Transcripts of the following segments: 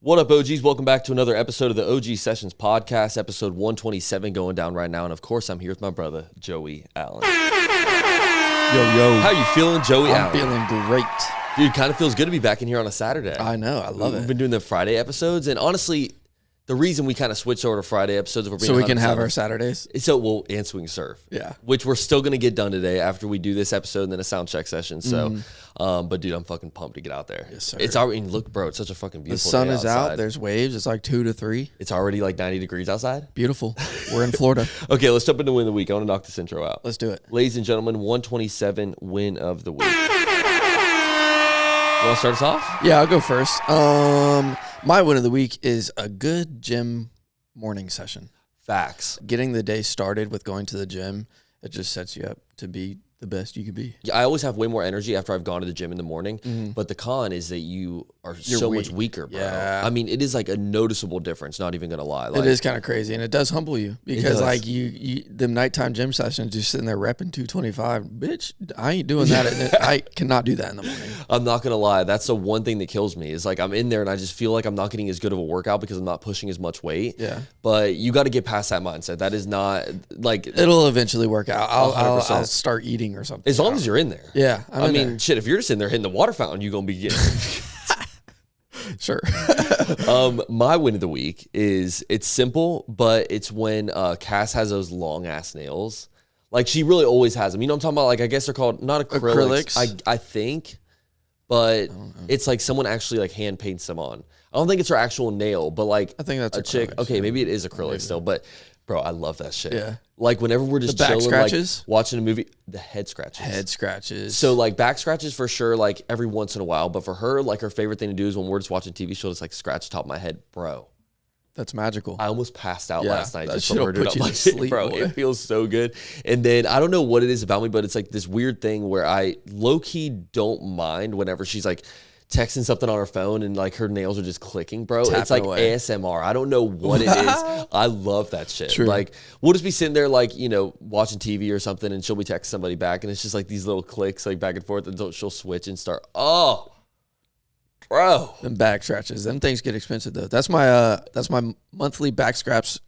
What up, OGs? Welcome back to another episode of the OG Sessions Podcast, episode 127 going down right now. And of course, I'm here with my brother, Joey Allen. Yo. How you feeling, Joey Allen? I'm feeling great. Dude, kind of feels good to be back in here on a Saturday. I know. I love it. We've been doing the Friday episodes, and honestly, the reason we kind of switched over to Friday episodes, if we're being so we can have 100%, our Saturdays. So we'll and swing surf, which we're still gonna get done today after we do this episode and then a sound check session. So, but dude, I'm fucking pumped to get out there. Yes, sir. It's already look, bro. It's such a fucking beautiful. The sun day is outside. out. There's waves. It's like 2 to 3. It's already like 90 degrees outside. Beautiful. We're in Florida. Okay, let's jump into win of the week. I want to knock this intro out. Let's do it, ladies and gentlemen. 127 win of the week. You want to start us off? Yeah, I'll go first. My win of the week is a good gym morning session. Facts. Getting the day started with going to the gym, it just sets you up to be the best you can be. Yeah, I always have way more energy after I've gone to the gym in the morning, but the con is that you're so much weaker, bro. Yeah. I mean, it is like a noticeable difference, not even going to lie. Like, it is kind of crazy, and it does humble you because like you the nighttime gym sessions, just sitting there repping 225. Bitch, I ain't doing that. I cannot do that in the morning. I'm not going to lie. That's the one thing that kills me is like I'm in there and I just feel like I'm not getting as good of a workout because I'm not pushing as much weight. Yeah. But you got to get past that mindset. That is not like... It'll eventually work out. I'll start eating or something. As long as you're in there. Yeah. I mean, shit, if you're just in there hitting the water fountain, you're going to be getting... Sure. My win of the week is, it's simple, but it's when Cass has those long ass nails. Like she really always has them. You know what I'm talking about? Like I guess they're called not acrylics. I think, but it's like someone actually like hand paints them on. I don't think it's her actual nail, but like I think that's a chick. Okay, maybe it is acrylic still, but bro, I love that shit. Yeah. Like whenever we're just back chilling, scratches? like watching a movie, the head scratches. Head scratches. So like back scratches for sure, like every once in a while. But for her, like her favorite thing to do is when we're just watching TV, she'll just like scratch the top of my head, bro. That's magical. I almost passed out last night just from shit'll her doing put it. you Like, to sleep, bro, boy. it feels so good. And then I don't know what it is about me, but it's like this weird thing where I low key don't mind whenever she's like texting something on her phone and like her nails are just clicking, bro. It's like away. ASMR. I don't know what it is. I love that shit. True. Like we'll just be sitting there like, you know, watching TV or something and she'll be texting somebody back and it's just like these little clicks like back and forth and she'll switch and start, oh, bro. Them back scratches. Them things get expensive though. That's my monthly back scratch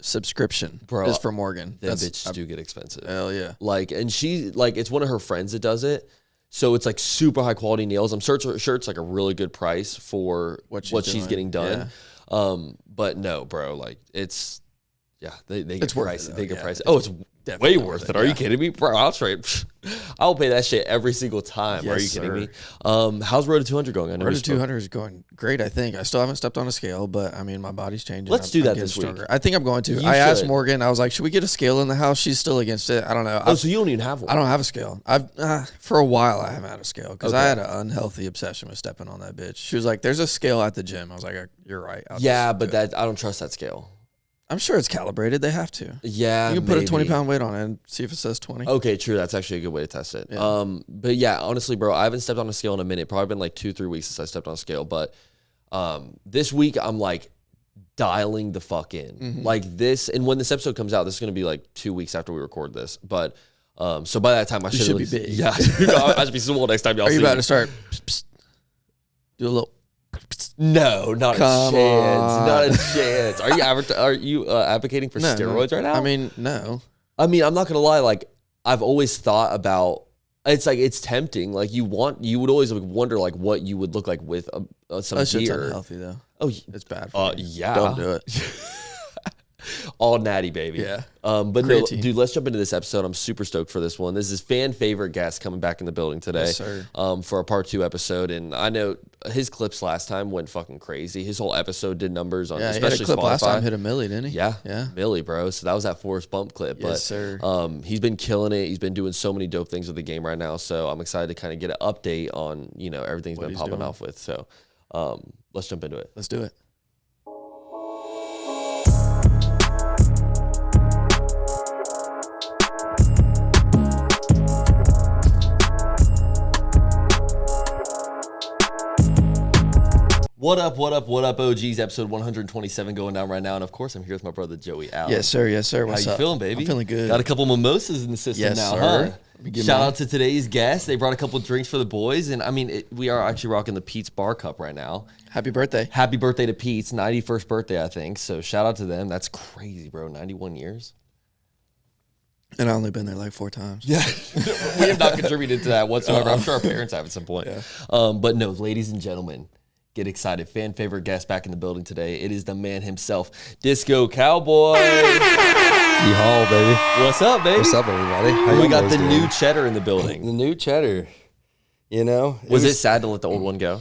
subscription. Bro, is for Morgan. Them bitches do get expensive. Hell yeah. Like, and she, like, it's one of her friends that does it. So it's like super high quality nails. I'm sure it's like a really good price for what she's getting done. Yeah. But no, bro, like it's, yeah, they get pricey. They get pricey. Oh, it's definitely way worth it. Are you kidding me? Bro, I'll pay that shit every single time. Are you kidding me? How's Road to 200 going? I know Road to 200 is going great, I think. I still haven't stepped on a scale, but I mean, my body's changing. Let's do that this week. I think I'm going to. I asked Morgan, I was like, should we get a scale in the house? She's still against it. I don't know. Oh, so you don't even have one? I don't have a scale. For a while, I haven't had a scale because I had an unhealthy obsession with stepping on that bitch. She was like, there's a scale at the gym. I was like, you're right. But I don't trust that scale. I'm sure it's calibrated. They have to. Yeah, you can put a 20-pound weight on it and see if it says 20. Okay, true. That's actually a good way to test it. Yeah. But yeah, honestly, bro, I haven't stepped on a scale in a minute. Probably been like 2-3 weeks since I stepped on a scale. But this week, I'm like dialing the fuck in. Like this, and when this episode comes out, this is going to be like 2 weeks after we record this. But so by that time, I should be big. Yeah, I should be small next time y'all see me. Are you about to start? Do a little. No, not a chance. Not a chance. Are you advocating for steroids right now? I mean, no. I mean, I'm not gonna lie. Like, I've always thought about. It's like it's tempting. Like you would always wonder like what you would look like with some That shit's gear. unhealthy though. Oh, it's bad. For you. Yeah. Don't do it. All natty, baby. Yeah. But no, dude, let's jump into this episode. I'm super stoked for this one. This is fan favorite guest coming back in the building today. Yes, sir. For a part 2 episode. And I know his clips last time went fucking crazy. His whole episode did numbers on, especially he had a clip Spotify. Last time hit 1 million, didn't he? Yeah. Yeah. Millie, bro. So that was that Forrest Bump clip. Yes, but, sir. He's been killing it. He's been doing so many dope things with the game right now. So I'm excited to kind of get an update on, you know, everything he's been popping off with. So let's jump into it. Let's do it. What up, OGs? Episode 127 going down right now. And of course, I'm here with my brother, Joey Allen. Yes, sir. Yes, sir. What's How you up? feeling, baby? I'm feeling good. Got a couple mimosas in the system Yes, now, sir. huh? Shout out to today's guests. They brought a couple of drinks for the boys. And I mean, we are actually rocking the Pete's Bar Cup right now. Happy birthday. Happy birthday to Pete's. 91st birthday, I think. So shout out to them. That's crazy, bro. 91 years. And I've only been there like 4 times. Yeah. We have not contributed to that whatsoever. I'm sure our parents have at some point. Yeah. But no, ladies and gentlemen, get excited. Fan favorite guest back in the building today. It is the man himself, Disco Cowboy. Yeehaw, baby. What's up, baby? What's up, everybody? How we got the new Cheddar in the building. The new Cheddar. You know? Was it sad to let the old one go?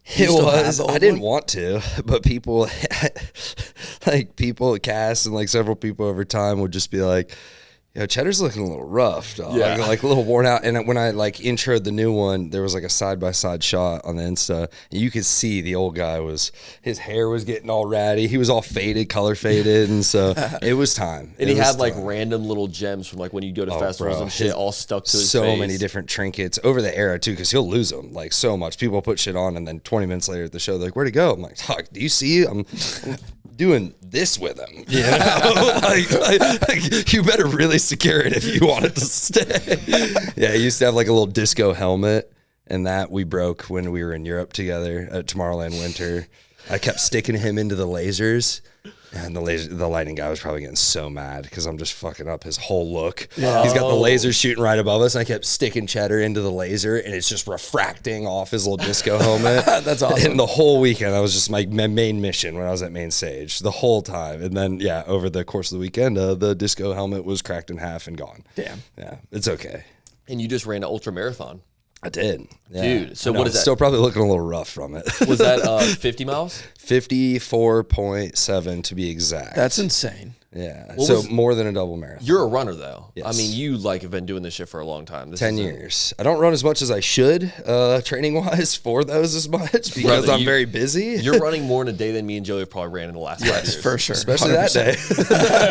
It was. I didn't want to, but people, people at Cass and like several people over time would just be like, Cheddar's looking a little rough, dog. Yeah. Like a little worn out. And when I like introed the new one, there was like a side-by-side shot on the Insta. And you could see the old guy his hair was getting all ratty. He was all faded, color faded. And so it was time. And he had like random little gems from like when you go to festivals and shit all stuck to his face. So many different trinkets over the era too, because he'll lose them like so much. People put shit on and then 20 minutes later at the show, they're like, where'd he go? I'm like, dog, do you see? I'm doing this with him. Like, you better really secure it if you want it to stay. Yeah, he used to have like a little disco helmet, and that we broke when we were in Europe together at Tomorrowland Winter. I kept sticking him into the lasers, and the lighting guy was probably getting so mad because I'm just fucking up his whole look. Yeah. He's got the laser shooting right above us, and I kept sticking Cheddar into the laser, and it's just refracting off his little disco helmet. That's awesome. And the whole weekend, that was just my main mission when I was at main stage the whole time. And then, over the course of the weekend, the disco helmet was cracked in half and gone. Damn. Yeah, it's okay. And you just ran an ultra marathon. I did. Yeah. Dude, so what is that? Still probably looking a little rough from it. Was that 50 miles? 54.7 to be exact. That's insane. Yeah. So more than a double marathon. You're a runner though. Yes. I mean, you have been doing this shit for a long time. 10 years. I don't run as much as I should, training wise for those as much because I'm very busy. You're running more in a day than me and Joey have probably ran in the last 5 years. For sure. Especially 100%. That day.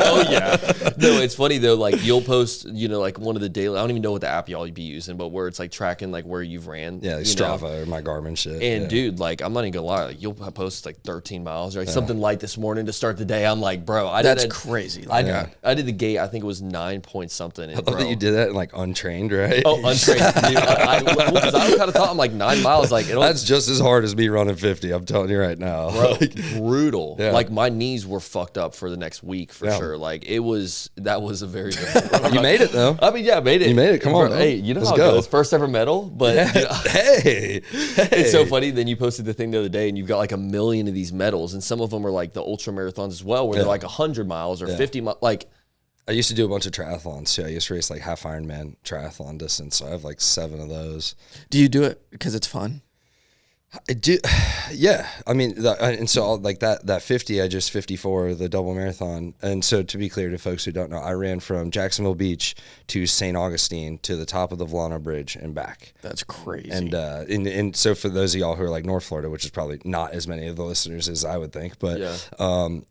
Oh yeah. No, it's funny though, like you'll post, like one of the daily, I don't even know what the app y'all be using, but where it's like tracking like where you've ran. Yeah, like Strava or my Garmin shit. And dude, like I'm not even gonna lie, like you'll post like 13 miles or like something light this morning to start the day. I'm like, bro, that's crazy. I did the gate. I think it was 9 point something. I love that you did that in like untrained, right? Oh, untrained. Dude, because I kind of thought I'm like 9 miles. Like that's just as hard as me running 50. I'm telling you right now, bro. Brutal. Yeah. Like my knees were fucked up for the next week for sure. Like that was a very good You made it though. I mean, yeah, I made it. You made it. Come on. Hey, you know how it goes. First ever medal, but hey, it's so funny. Then you posted the thing the other day, and you've got like 1 million of these medals, and some of them are like the ultra marathons as well, where they're like 100 miles or 50 miles, like. I used to do a bunch of triathlons too. I used to race like half Ironman triathlon distance. So I have like 7 of those. Do you do it because it's fun? I do, yeah. I mean, and so like that 50, I just 54 the double marathon. And so to be clear to folks who don't know, I ran from Jacksonville Beach to St. Augustine to the top of the Volano Bridge and back. That's crazy. And so for those of y'all who are like North Florida, which is probably not as many of the listeners as I would think, but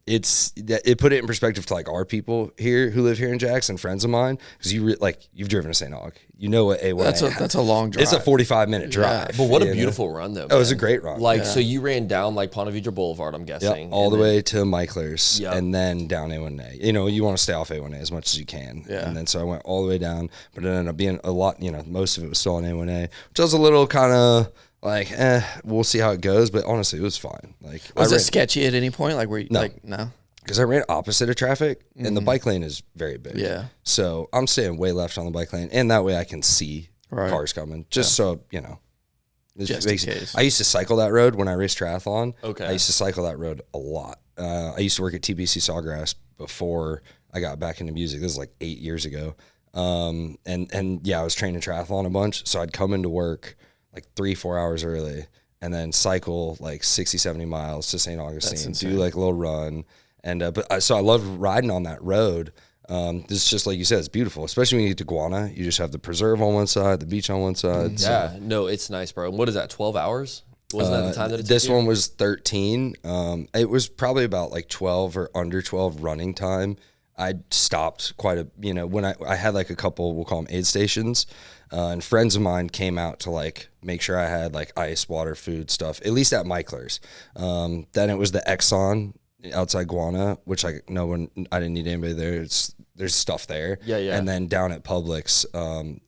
it put it in perspective to like our people here who live here in Jackson, friends of mine, because you've driven to St. Aug. You know what that's a long drive. It's a 45-minute drive. But what a beautiful run though. Man. Oh, it was a great run. So you ran down like Ponte Vedra Boulevard, I'm guessing. Yep, all the way to Michler's and then down A1A. You want to stay off A1A as much as you can. Yeah. And then so I went all the way down, but it ended up being a lot, most of it was still on A1A, which was a little kind of like, we'll see how it goes. But honestly, it was fine. Like, was it sketchy at any point? Like, were you no? Because I ran opposite of traffic, and the bike lane is very big. Yeah. So I'm staying way left on the bike lane, and that way I can see cars coming, so, Just in case. I used to cycle that road when I raced triathlon. Okay. I used to cycle that road a lot. I used to work at TBC Sawgrass before I got back into music. This was like 8 years ago. I was training triathlon a bunch, so I'd come into work like 3-4 hours early and then cycle like 60, 70 miles to St. Augustine, do like a little run. And so I loved riding on that road. It's just like you said, it's beautiful, especially when you get to Guana. You just have the preserve on one side, the beach on one side. Yeah, no, it's nice, bro. And what is that, 12 hours? Wasn't that the time that it took This one was 13. It was probably about like 12 or under 12 running time. I stopped quite when I had like a couple, we'll call them aid stations, and friends of mine came out to like make sure I had like ice, water, food, stuff, at least at Michler's. Then it was the Exxon outside Guana, which I didn't need anybody there. It's there's stuff there. Yeah. And then down at Publix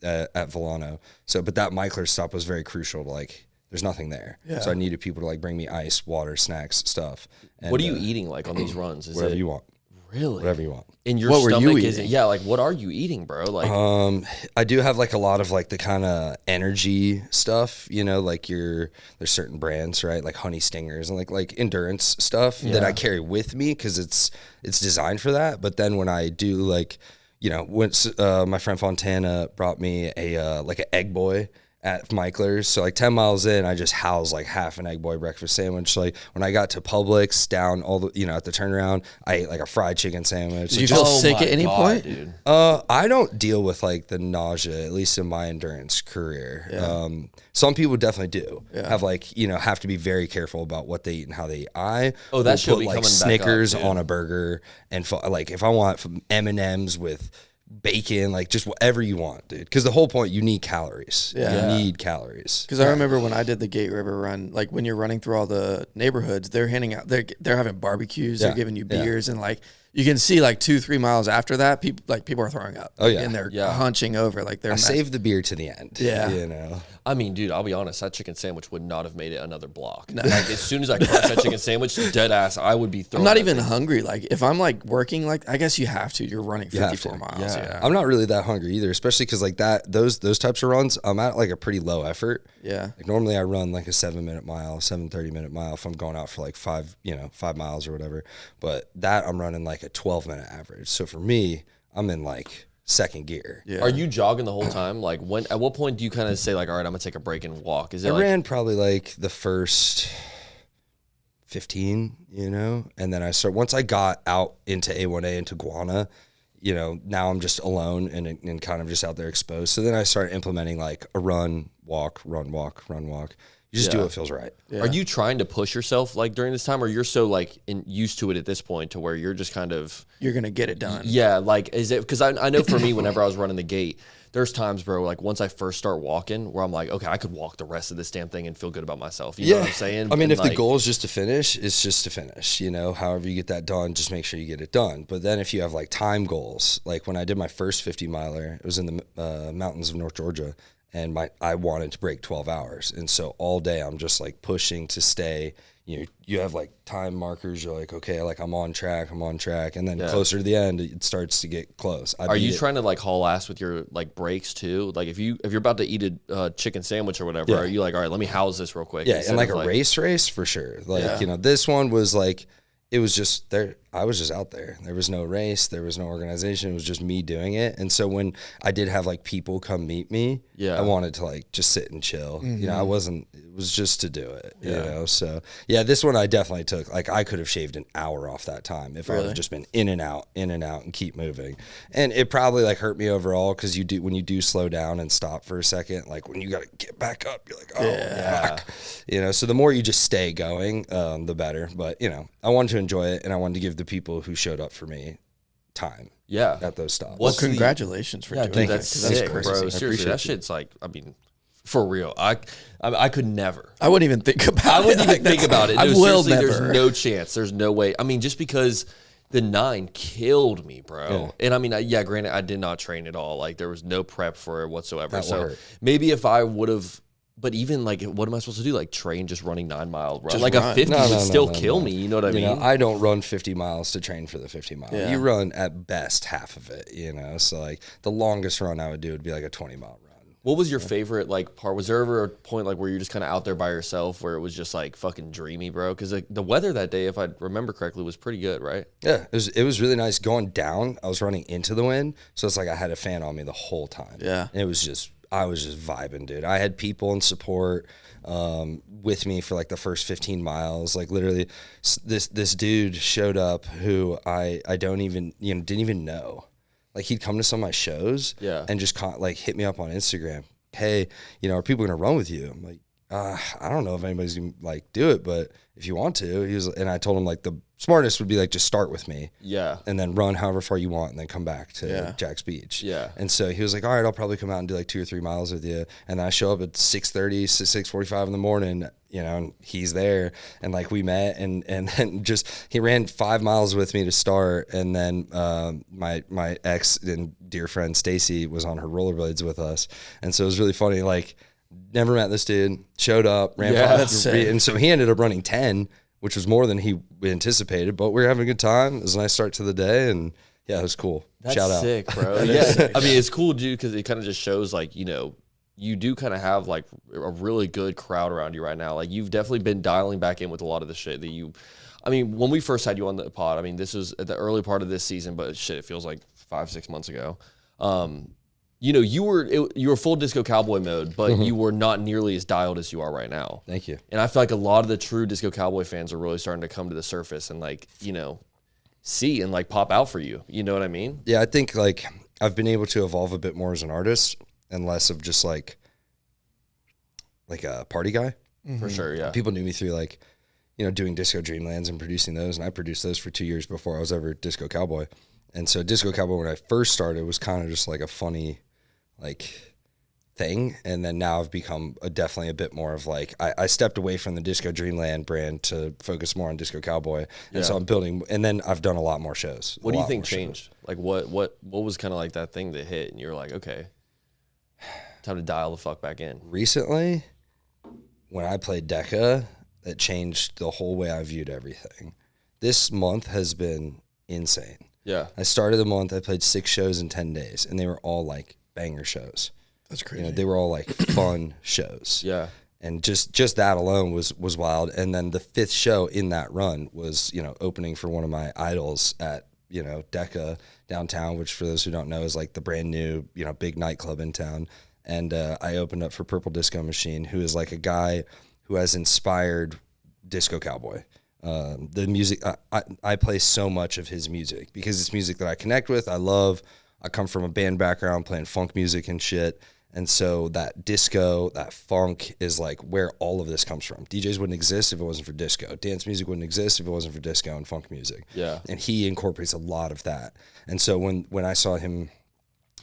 at Volano. So, but that Michler stop was very crucial to like, there's nothing there. Yeah. So I needed people to like bring me ice, water, snacks, stuff. And, what are you eating like on these runs? Whatever you want. Really? Whatever you want. In your stomach isn't, yeah, like what are you eating, bro? Like I do have like a lot of like the kind of energy stuff, you know, like there's certain brands, right? Like Honey Stingers and like endurance stuff that I carry with me because it's designed for that. But then when I do like, you know, once my friend Fontana brought me a like an Egg Boy at Michler's. So like 10 miles in, I just housed like half an Egg Boy breakfast sandwich. Like when I got to Publix down all the, you know, at the turnaround, I ate like a fried chicken sandwich. Did you feel sick at any point? Dude. I don't deal with like the nausea, at least in my endurance career. Yeah. Some people definitely do have like, you know, have to be very careful about what they eat and how they eat. I that should put be like coming Snickers back up, on a burger and like if I want M&Ms with bacon, like just whatever you want, dude, because the whole point, you need calories. You need calories. Because I remember when I did the Gate River run, like when you're running through all the neighborhoods, they're handing out, they're having barbecues, they're giving you beers, and like you can see like 2-3 miles after that, people are throwing up. Oh yeah, and they're hunching over, like they're. I saved the beer to the end. Yeah, you know. I mean, dude, I'll be honest. That chicken sandwich would not have made it another block. No. Like as soon as I crushed that chicken sandwich, dead ass, I would be throwing. I'm not even hungry. Like if I'm like working, like I guess you have to. You're running 54 miles. Yeah. I'm not really that hungry either, especially because like those types of runs, I'm at like a pretty low effort. Yeah. Like normally I run like a 7-minute mile, 30-minute mile if I'm going out for like 5 miles or whatever. But that I'm running like a 12-minute average. So for me, I'm in like second gear. Yeah. Are you jogging the whole time? Like at what point do you kind of say like, all right, I'm gonna take a break and walk? Is it I ran probably like the first 15, you know, and then once I got out into A1A into Guana, you know, now I'm just alone and kind of just out there exposed. So then I started implementing like a run, walk, run, walk, run, walk. You just do what feels right. Yeah. Are you trying to push yourself like during this time, or you're so like used to it at this point to where you're just kind of you're gonna get it done? Yeah, like is it because I know for me whenever I was running the Gate, there's times, bro, like once I first start walking, where I'm like, okay, I could walk the rest of this damn thing and feel good about myself. You know what I'm saying? I mean, if the goal is just to finish, it's just to finish. You know, however you get that done, just make sure you get it done. But then if you have like time goals, like when I did my first 50 miler, it was in the mountains of North Georgia. And I wanted to break 12 hours. And so all day I'm just like pushing to stay, you know, you have like time markers. You're like, okay, like I'm on track. And then closer to the end, it starts to get close. Are you trying to like haul ass with your like breaks too? Like if you're about to eat a chicken sandwich or whatever, are you like, all right, let me house this real quick? Yeah. And like a race for sure. Like, you know, this one was like, it was just there. I was just out there. There was no race. There was no organization. It was just me doing it. And so when I did have like people come meet me, I wanted to like just sit and chill. Mm-hmm. You know, it was just to do it, you know? So yeah, this one I definitely took, like I could have shaved an hour off that time if I would have just been in and out and keep moving. And it probably like hurt me overall. Cause when you do slow down and stop for a second, like when you got to get back up, you're like, oh, fuck. You know, so the more you just stay going, the better. But you know, I wanted to enjoy it and I wanted to give the people who showed up for me time at those stops. Well, congratulations for doing that. That's sick, bro. Seriously, that shit's like, I mean, for real. I could never. I wouldn't even think about it. I wouldn't even think about it. I will never. There's no chance. There's no way. I mean, just because the 9 killed me, bro. Yeah. And I mean, granted, I did not train at all. Like there was no prep for it whatsoever. So maybe if I would have. But even like, what am I supposed to do? Like train just running 9-mile run? Like a 50 would still kill me. You know what I mean? Know, I don't run 50 miles to train for the 50 mile. Yeah. You run at best half of it, you know? So like the longest run I would do would be like a 20-mile run. What was your favorite like part? Was there ever a point like where you're just kind of out there by yourself where it was just like fucking dreamy, bro? Because like, the weather that day, if I remember correctly, was pretty good, right? Yeah, it was really nice. Going down, I was running into the wind. So it's like I had a fan on me the whole time. Yeah. And I was just vibing, dude. I had people in support with me for like the first 15 miles. Like literally this dude showed up who I didn't even know. Like he'd come to some of my shows and just like hit me up on Instagram. Hey, you know, are people going to run with you? I'm like, I don't know if anybody's going to like do it, but if you want to, and I told him like the smartest would be like, just start with me. Yeah. And then run however far you want and then come back to Jack's Beach. Yeah. And so he was like, all right, I'll probably come out and do like 2 or 3 miles with you. And then I show up at 6:30, 6:45 in the morning, you know, and he's there, and like we met, and then just he ran 5 miles with me to start, and then my ex and dear friend Stacy was on her rollerblades with us, and so it was really funny. Like, never met this dude, showed up, ran 5, and so he ended up running 10, which was more than he anticipated, but we were having a good time. It was a nice start to the day, and yeah, it was cool. Shout out. Sick, bro. Yeah, I mean, it's cool, dude, because it kind of just shows, like, you know, you do kind of have like a really good crowd around you right now. Like, you've definitely been dialing back in with a lot of the shit that you, I mean, when we first had you on the pod, I mean, this was at the early part of this season, but shit, it feels like 5-6 months ago. You know, you were full Disco Cowboy mode, but you were not nearly as dialed as you are right now. Thank you. And I feel like a lot of the true Disco Cowboy fans are really starting to come to the surface and, like, you know, see and like pop out for you. You know what I mean? Yeah, I think like I've been able to evolve a bit more as an artist and less of just like a party guy. For sure, yeah. People knew me through like, you know, doing Disco Dreamlands and producing those, and I produced those for 2 years before I was ever Disco Cowboy. And so Disco Cowboy, when I first started, was kind of just like a funny like thing, and then now I've become definitely a bit more of like I stepped away from the Disco Dreamland brand to focus more on Disco Cowboy, and so I'm building, and then I've done a lot more shows. What do you think changed? Like what was kind of like that thing that hit and you're like, okay, time to dial the fuck back in? Recently, when I played Deca, it changed the whole way I viewed everything. This month has been insane. Yeah, I started the month, I played 6 shows in 10 days, and they were all like banger shows. That's crazy. You know, they were all like fun shows. Yeah. And just that alone was wild. And then the 5th show in that run was, you know, opening for one of my idols at, you know, Deca downtown, which for those who don't know is like the brand new, you know, big nightclub in town. And I opened up for Purple Disco Machine, who is like a guy who has inspired Disco Cowboy. The music, I play so much of his music because it's music that I connect with, I love. I come from a band background playing funk music and shit. And so that disco, that funk is like where all of this comes from. DJs wouldn't exist if it wasn't for disco. Dance music wouldn't exist if it wasn't for disco and funk music. Yeah. And he incorporates a lot of that. And so when I saw him,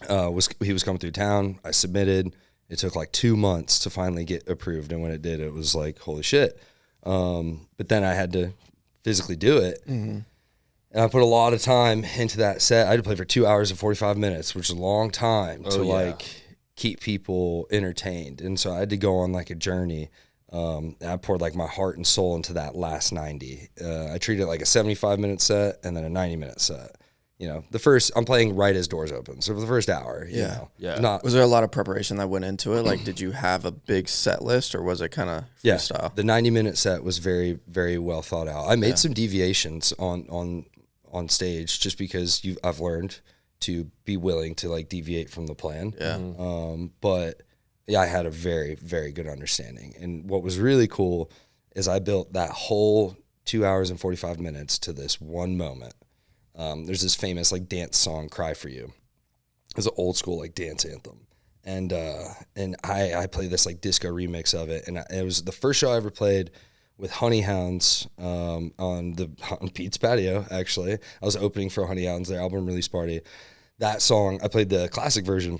he was coming through town, I submitted. It took like 2 months to finally get approved. And when it did, it was like, holy shit. But then I had to physically do it. Mm-hmm. And I put a lot of time into that set. I had to play for 2 hours and 45 minutes, which is a long time to like keep people entertained. And so I had to go on like a journey. And I poured like my heart and soul into that last 90. I treated it like a 75-minute set and then a 90-minute set. You know, I'm playing right as doors open. So for the first hour, you know. Yeah. Was there a lot of preparation that went into it? Like, did you have a big set list or was it kind of freestyle? Yeah, the 90-minute set was very, very well thought out. I made some deviations on stage just because I've learned to be willing to like deviate from the plan. Yeah. But yeah, I had a very, very good understanding. And what was really cool is I built that whole 2 hours and 45 minutes to this one moment. There's this famous like dance song, "Cry for You." It's an old school like dance anthem. And I played this like disco remix of it. And it was the first show I ever played with Honey Hounds on Pete's patio, actually. I was opening for Honey Hounds, their album release party. That song, I played the classic version.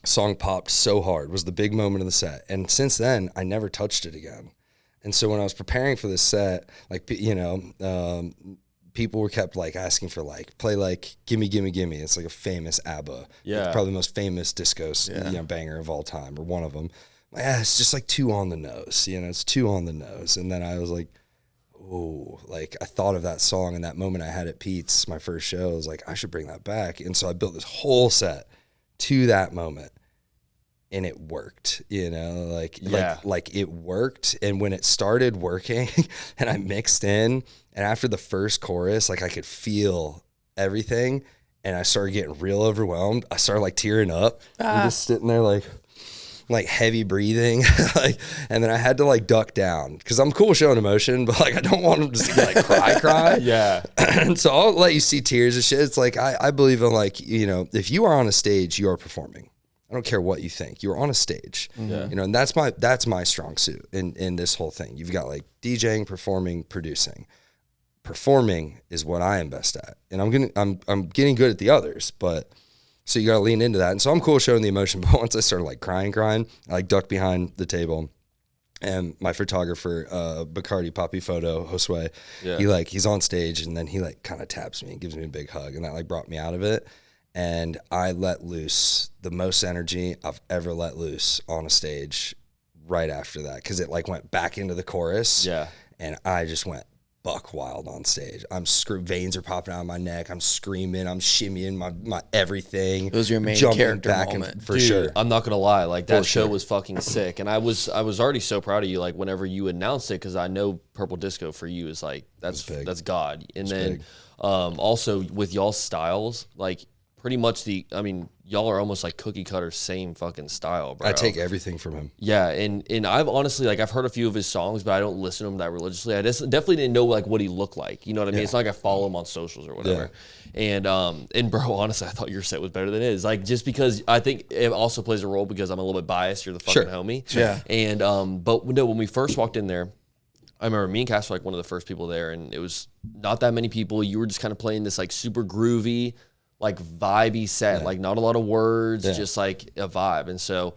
Song popped so hard, was the big moment of the set. And since then, I never touched it again. And so when I was preparing for this set, like, you know, people were kept like asking for like, play like Gimme, Gimme, Gimme. It's like a famous ABBA. Yeah. Like, probably the most famous disco you know, banger of all time, or one of them. Yeah, it's just like too on the nose, you know, it's too on the nose. And then I was like, oh, like I thought of that song and that moment I had at Pete's, my first show. I was like, I should bring that back. And so I built this whole set to that moment, and it worked, you know, like it worked. And when it started working and I mixed in, and after the first chorus, like I could feel everything, and I started getting real overwhelmed. I started like tearing up. I'm just sitting there like heavy breathing, like, and then I had to like duck down because I'm cool showing emotion, but like I don't want them to see like cry. Yeah. So I'll let you see tears and shit. It's like I believe in like, you know, if you are on a stage, you are performing. I don't care what you think. You're on a stage, you know, and that's my strong suit in this whole thing. You've got like DJing, performing, producing. Performing is what I am best at, and I'm getting good at the others, but. So you got to lean into that. And so I'm cool showing the emotion. But once I started like crying, I like ducked behind the table, And my photographer, Bacardi Papi Photo, Josue, he's on stage, and then he like kind of taps me and gives me a big hug, and that like brought me out of it. And I let loose the most energy I've ever let loose on a stage right after that, because it like went back into the chorus. Yeah. And I just went buck wild on stage. Veins are popping out of my neck. I'm screaming. I'm shimmying my everything. It was your main character moment. For sure. I'm not gonna lie. Like that show was fucking sick, and I was already so proud of you. Like whenever you announced it, because I know Purple Disco for you is like that's God. And then also with y'all's styles, like pretty much y'all are almost like cookie cutter, same fucking style, bro. I take everything from him. Yeah, and I've honestly, like, I've heard a few of his songs, but I don't listen to him that religiously. I definitely didn't know, like, what he looked like. You know what I mean? It's not like I follow him on socials or whatever. Yeah. And bro, honestly, I thought your set was better than his. Like, just because I think it also plays a role because I'm a little bit biased. You're the fucking homie. Yeah. And, but no, when we first walked in there, I remember me and Cass were, like, one of the first people there, and it was not that many people. You were just kind of playing this, like, super groovy, like vibey set, like not a lot of words, just like a vibe. And so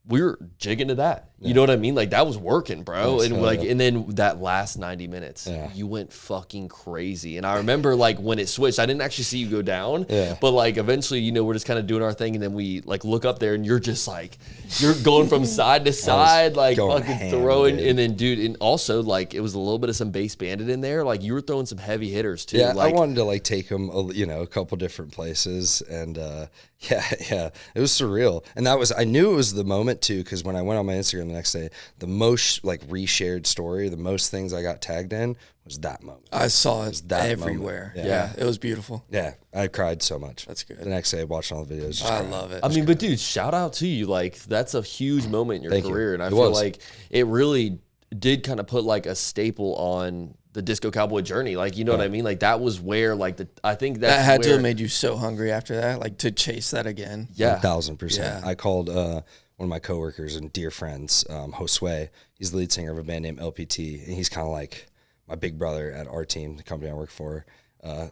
we were jigging to that. You know what I mean? Like that was working, bro. And and then that last 90 minutes, you went fucking crazy. And I remember like when it switched, I didn't actually see you go down, but like eventually, we're just kind of doing our thing. And then we like look up there and you're just like, you're going from side to side, like fucking throwing. Dude. And then dude, and also like it was a little bit of some bass banded in there. Like you were throwing some heavy hitters too. Yeah, like, I wanted to like take them, a couple different places. And it was surreal. And I knew it was the moment too, because when I went on my Instagram the next day, the most like reshared story, the most things I got tagged in was that moment. I saw it everywhere. Yeah, it was beautiful. Yeah, I cried so much. That's good. The next day, I watched all the videos. I love it. I mean, but dude, shout out to you. Like that's a huge moment in your career, and I feel like it really did kind of put like a staple on the Disco Cowboy journey. Like, you know what I mean? Like that was where like I think that had to have made you so hungry after that, like to chase that again. Yeah, 1,000%. Yeah. I called one of my coworkers and dear friends, Josue. He's the lead singer of a band named LPT, and he's kind of like my big brother at our team, the company I work for.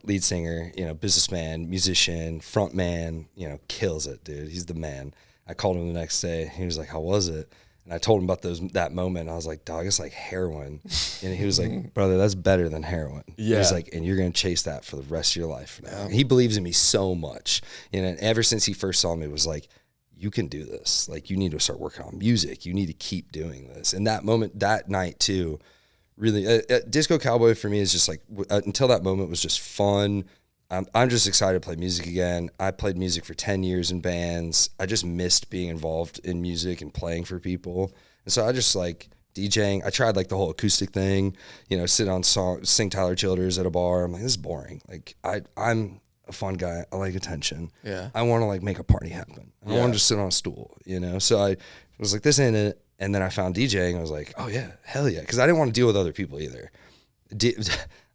Lead singer, businessman, musician, front man, kills it, dude. He's the man. I called him the next day. He was like, "How was it?" And I told him about that moment. I was like, "Dog, it's like heroin." And he was like, "Brother, that's better than heroin." Yeah. He's like, "And you're going to chase that for the rest of your life now." He believes in me so much. And ever since he first saw me, it was like, you can do this. Like, you need to start working on music. You need to keep doing this. And that moment, that night too, really, Disco Cowboy for me is just like, until that moment was just fun. I'm just excited to play music again. I played music for 10 years in bands. I just missed being involved in music and playing for people. And so I just like DJing. I tried like the whole acoustic thing, sit on sing Tyler Childers at a bar. I'm like, this is boring. Like I'm a fun guy. I like attention. Yeah. I want to like make a party happen. I don't want to just sit on a stool, So I was like, this ain't it. And then I found DJing. I was like, oh yeah, hell yeah. Cause I didn't want to deal with other people either.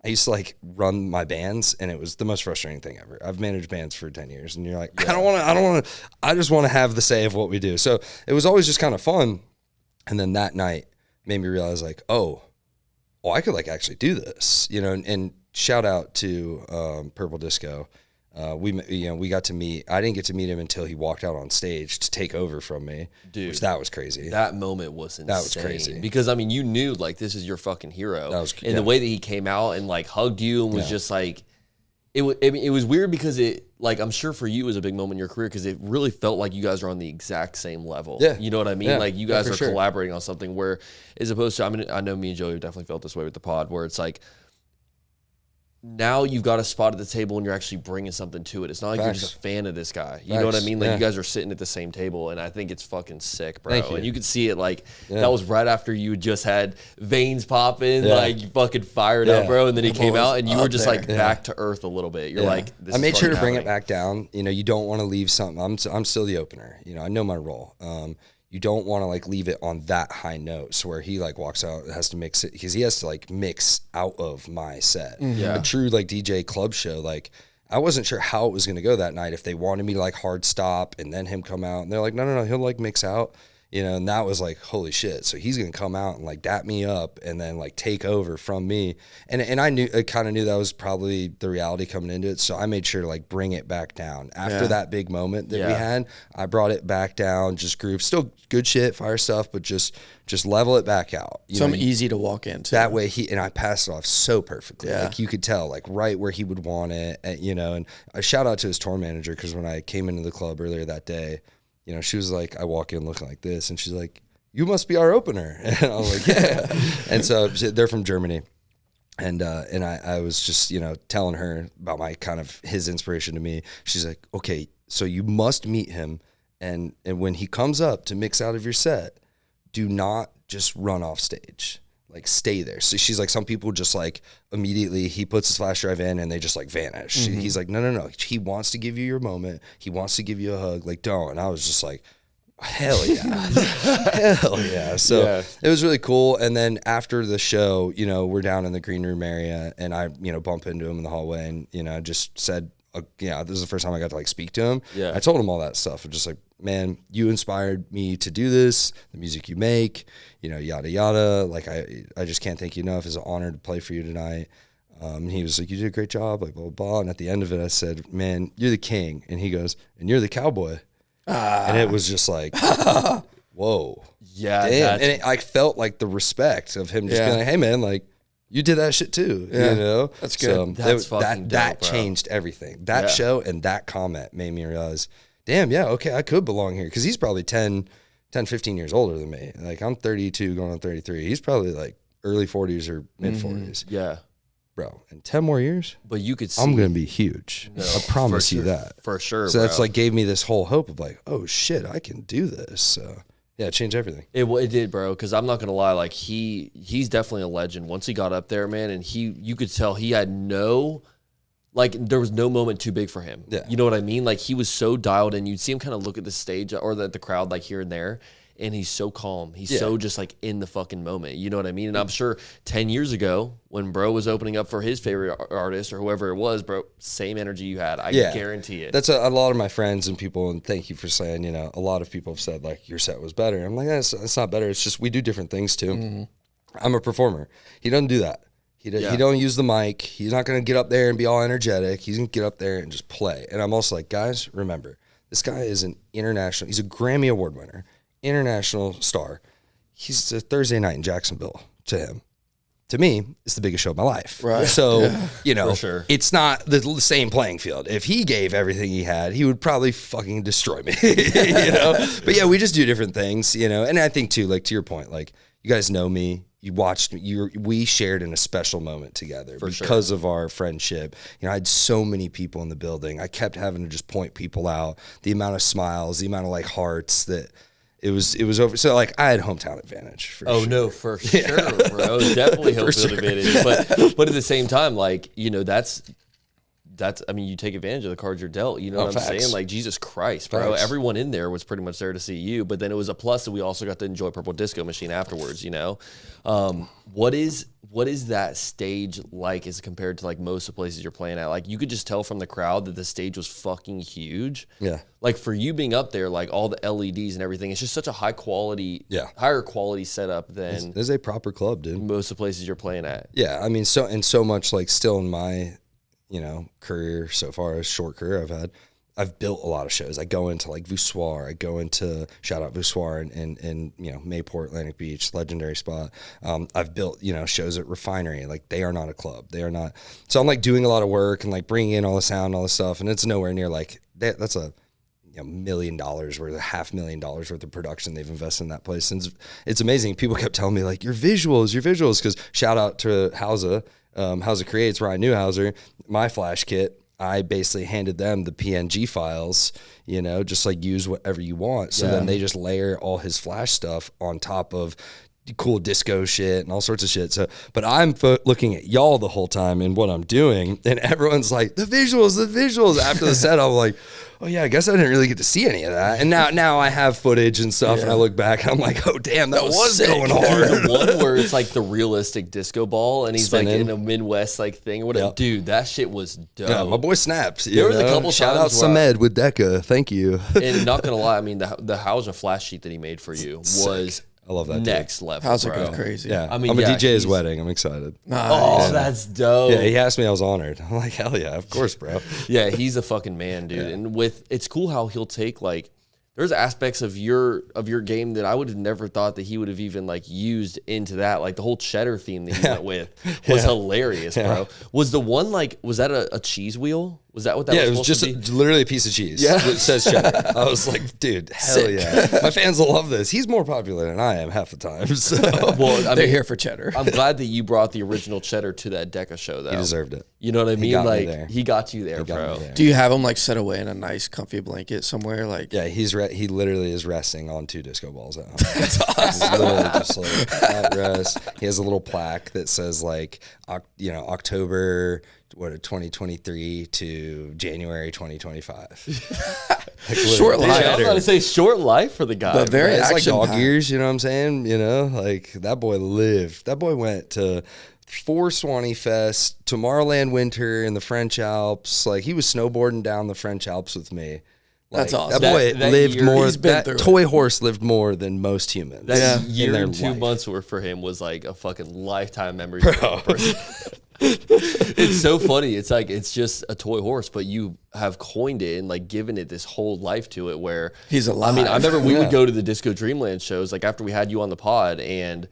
I used to like run my bands, and it was the most frustrating thing ever. I've managed bands for 10 years, and you're like, I don't want to, I just want to have the say of what we do. So it was always just kind of fun. And then that night made me realize like, I could like actually do this, and shout out to Purple Disco. We got to meet. I didn't get to meet him until he walked out on stage to take over from me. Dude, which that was crazy. That moment was insane. That was crazy because you knew like this is your fucking hero. The way that he came out and like hugged you and was just like, it was weird because it like I'm sure for you it was a big moment in your career because it really felt like you guys are on the exact same level. Yeah, you know what I mean? Yeah. Like you guys are collaborating on something where, as opposed to I know me and Joey definitely felt this way with the pod where it's like, now you've got a spot at the table and you're actually bringing something to it. It's not like you're just a fan of this guy. You know what I mean? Like you guys are sitting at the same table, and I think it's fucking sick, bro. And you could see it like that was right after you just had veins popping, like you fucking fired up, bro. And then he came out and you were just like back to earth a little bit. You're like, this I made sure to bring it back down. You don't want to leave something. I'm still the opener. I know my role. You don't want to like leave it on that high note. So where he like walks out, has to mix it because he has to like mix out of my set. A true like DJ club show. Like I wasn't sure how it was going to go that night. If they wanted me to like hard stop and then him come out, and they're like, no, he'll like mix out. you know, and that was like, holy shit. So he's going to come out and like dap me up and then like take over from me. And I kind of knew that was probably the reality coming into it. So I made sure to like bring it back down after that big moment that we had. I brought it back down, just groove, still good shit, fire stuff, but just level it back out. Some easy to walk into. That way and I passed it off so perfectly. Like you could tell like right where he would want it, you know, and I shout out to his tour manager, because when I came into the club earlier that day, you know, she was like, I walk in looking like this, and she's like, you must be our opener. And I was like, yeah. And so they're from Germany. And I was just, you know, telling her about my kind of his inspiration to me. She's like, okay, so you must meet him. And when he comes up to mix out of your set, do not just run off stage. Like stay there. So she's like, some people just like immediately he puts his flash drive in and they just like vanish. He's like, no. He wants to give you your moment. He wants to give you a hug. Like, don't. And I was just like, hell yeah. Hell yeah. So it was really cool. And then after the show, you know, we're down in the green room area, and I, you know, bump into him in the hallway, and, you know, just said, this is the first time I got to like speak to him. Yeah. I told him all that stuff. I'm just like, man, you inspired me to do this, the music you make, you know, yada, yada. Like, I just can't thank you enough. It's an honor to play for you tonight. And he was like, you did a great job, like, blah, blah, blah. And at the end of it, I said, man, you're the king. And he goes, and you're the cowboy. And it was just like, whoa. Yeah. Damn. And I felt like the respect of him just being like, hey, man, like, you did that shit too, you know? That's good. So that changed everything. That show and that comment made me realize, damn, okay, I could belong here. Because he's probably 10, 15 years older than me. Like, I'm 32 going on 33. He's probably like early 40s or mid 40s. Yeah. Bro, in 10 more years, but you could see, I'm going to be huge. No, I promise you that. For sure, So that's like gave me this whole hope of like, oh shit, I can do this. So yeah, it changed everything. It did, bro. Because I'm not gonna lie, like he's definitely a legend. Once he got up there, man, and you could tell he had there was no moment too big for him. Yeah, you know what I mean? Like he was so dialed in. You'd see him kind of look at the stage or the crowd like here and there, and he's so calm. He's so just like in the fucking moment. You know what I mean? And I'm sure 10 years ago when bro was opening up for his favorite artist or whoever it was, bro, same energy you had. I guarantee it. That's a lot of my friends and people, and thank you for saying, you know, a lot of people have said like your set was better. I'm like, it's not better. It's just we do different things too. Mm-hmm. I'm a performer. He doesn't do that. He don't use the mic. He's not going to get up there and be all energetic. He's going to get up there and just play. And I'm also like, guys, remember, this guy is he's a Grammy Award winner. International star. He's a Thursday night in Jacksonville to him. To me, it's the biggest show of my life. Right. So, you know, it's not the same playing field. If he gave everything he had, he would probably fucking destroy me, you know? But yeah, we just do different things, you know? And I think too, like to your point, like you guys know me, you watched me, we shared in a special moment together because of our friendship. You know, I had so many people in the building. I kept having to just point people out, the amount of smiles, the amount of like hearts that, it was over. So like I had hometown advantage. No, for sure, bro. Definitely hometown advantage. But at the same time, like, you know, that's I mean, you take advantage of the cards you're dealt. You know what I'm saying? Like, Jesus Christ, bro. Everyone in there was pretty much there to see you. But then it was a plus that we also got to enjoy Purple Disco Machine afterwards, you know? What is that stage like as compared to like most of the places you're playing at? Like you could just tell from the crowd that the stage was fucking huge. Yeah. Like for you being up there, like all the LEDs and everything, it's just such a higher quality setup than there's a proper club, dude. Most of the places you're playing at. Yeah. I mean, so much like still in my, you know, career so far, a short career I've built a lot of shows. I go into like Voussoir. I go into shout out Voussoir and you know, Mayport, Atlantic Beach, legendary spot. I've built, you know, shows at Refinery. Like they are not a club. They are not. So I'm like doing a lot of work and like bringing in all the sound, all this stuff. And it's nowhere near like that's a $1 million worth, $500,000 worth of production they've invested in that place. And it's amazing. People kept telling me like your visuals. Cause shout out to Hauser Creates where I knew Hauser, my flash kit. I basically handed them the PNG files, you know, just like use whatever you want. So then they just layer all his flash stuff on top of cool disco shit and all sorts of shit. So, but I'm looking at y'all the whole time and what I'm doing, and everyone's like, the visuals. After the set, I'm like, oh yeah, I guess I didn't really get to see any of that. And now I have footage and stuff, and I look back and I'm like, oh damn, that was going hard. The one where it's like the realistic disco ball, and he's spinning, like in a Midwest like thing or whatever. Yep. Dude, that shit was dope. Yeah, my boy snaps. There was a couple shout out Samed with Decca. Thank you. And not gonna lie, I mean the Hauser flash sheet that he made for you was I love that. Next level. How's it go crazy? Yeah. I mean, I'm a DJ his wedding. I'm excited. Nice. Oh, that's dope. Yeah, he asked me. I was honored. I'm like, hell yeah, of course, bro. Yeah, he's a fucking man, dude. Yeah. And it's cool how he'll take like, there's aspects of your game that I would have never thought that he would have even like used into that. Like the whole Cheddar theme that he went with was hilarious, bro. Was the one like, was that a cheese wheel? Was that what that was? Yeah, it was just literally a piece of cheese. Yeah. It says Cheddar. I was like, dude, hell yeah. My fans will love this. He's more popular than I am half the time. So. Well, they're here for Cheddar. I'm glad that you brought the original Cheddar to that Decca show, though. He deserved it. You know what I mean? Like, he got you there, bro. Do you have him like set away in a nice, comfy blanket somewhere? Like, yeah, he literally is resting on 2 disco balls at home. That's awesome. He's literally just like at rest. He has a little plaque that says like, October 2023 to January 2025. Like short life. I was about to say short life for the guy. But very it's like dog packed. years, you know what I'm saying? You know, like that boy lived. That boy went to 4 Swanee Fest, Tomorrowland Winter in the French Alps. Like he was snowboarding down the French Alps with me. Like, that's awesome. That boy lived more. That toy horse lived more than most humans. That year and 2 months were for him was like a fucking lifetime memory. It's so funny. It's like it's just a toy horse, but you have coined it and like given it this whole life to it. Where he's alive. I mean, I remember we would go to the Disco Dreamland shows like after we had you on the pod, and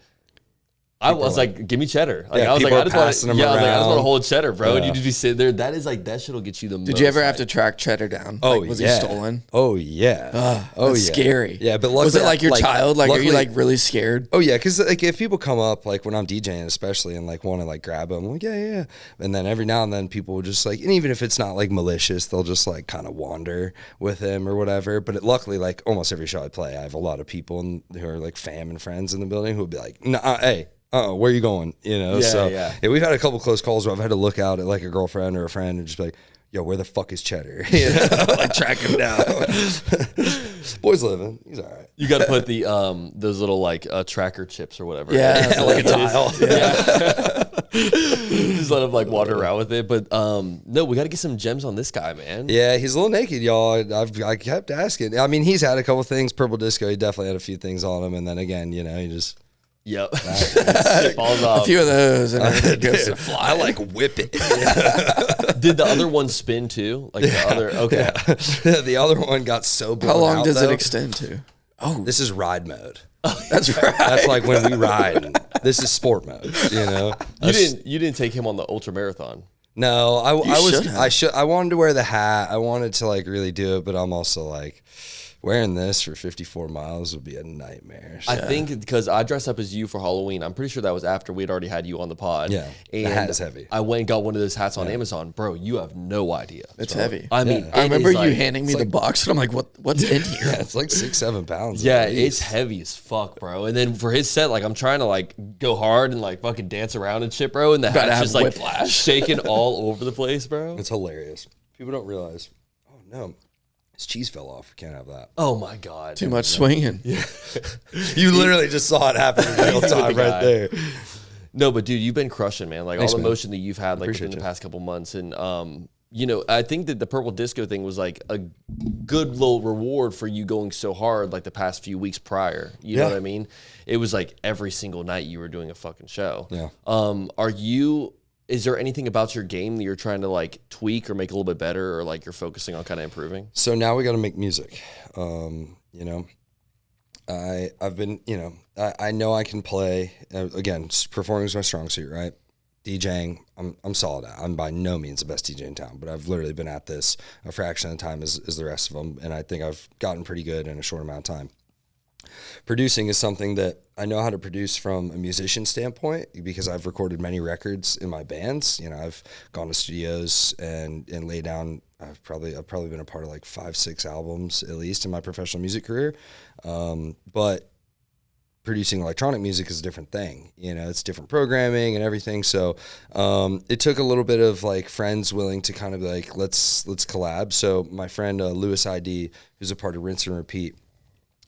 I was like, "Give me Cheddar." Like I was like, "I just want to hold Cheddar, bro." Yeah. And you just be sitting there. That is like that shit'll get you the most. Did you ever have to track Cheddar down? Oh, like, was he stolen? Oh yeah. That's scary. Yeah, but luckily, was it like your child? Like, luckily, are you like really scared? Oh yeah, because like if people come up like when I'm DJing, especially, and like want to like grab them, I'm like yeah, and then every now and then people will just like, and even if it's not like malicious, they'll just like kind of wander with him or whatever. But luckily, like almost every show I play, I have a lot of people who are like fam and friends in the building who will be like, nah, hey. Where are you going? You know, yeah, we've had a couple close calls where I've had to look out at like a girlfriend or a friend and just be like, yo, where the fuck is Cheddar? You know, like track him down. Boy's living. He's all right. You got to put the those little like tracker chips or whatever. Yeah, like a tile. Just let him like wander around with it. But no, we got to get some gems on this guy, man. Yeah, he's a little naked, y'all. I kept asking. I mean, he's had a couple things. Purple Disco, he definitely had a few things on him, and then again, you know, he just. Yep. Falls off. A few of those and it goes to fly. I like whip it. Did the other one spin too? Like the other okay. Yeah. The other one got so blown How long out, does though. it extend to? Oh, this is ride mode. That's right. That's like when we ride. This is sport mode, you know. You didn't take him on the ultra marathon. No, I wanted to wear the hat. I wanted to like really do it, but I'm also like wearing this for 54 miles would be a nightmare. So. I think because I dressed up as you for Halloween. I'm pretty sure that was after we'd already had you on the pod. Yeah, and the hat is heavy. I went and got one of those hats on Amazon. Bro, you have no idea. It's heavy. I mean, I remember you handing me the box, and I'm like, what's in here? Yeah, it's like 6-7 pounds. Yeah, it's heavy as fuck, bro. And then for his set, like I'm trying to like go hard and like fucking dance around and shit, bro. And the hat's just like shaking all over the place, bro. It's hilarious. People don't realize. Oh no. His cheese fell off. We can't have that. Oh my god! Too much swinging. Yeah. You literally just saw it happen in real time right there. No, but dude, you've been crushing, man. Like Thanks, all the man. motion that you've had, like within the past couple months, and you know, I think that the Purple Disco thing was like a good little reward for you going so hard, like the past few weeks prior. You know what I mean? It was like every single night you were doing a fucking show. Yeah. Is there anything about your game that you're trying to like tweak or make a little bit better, or like you're focusing on kind of improving? So now we got to make music. You know, I've been, you know, I know I can play. Again, performing is my strong suit, right? DJing, I'm solid at. I'm by no means the best DJ in town, but I've literally been at this a fraction of the time as the rest of them, and I think I've gotten pretty good in a short amount of time. Producing is something that I know how to produce from a musician standpoint because I've recorded many records in my bands. You know, I've gone to studios and laid down. I've probably been a part of like 5-6 albums at least in my professional music career. But producing electronic music is a different thing. You know, it's different programming and everything. So it took a little bit of like friends willing to kind of like, let's collab. So my friend Lewis ID, who's a part of Rinse and Repeat,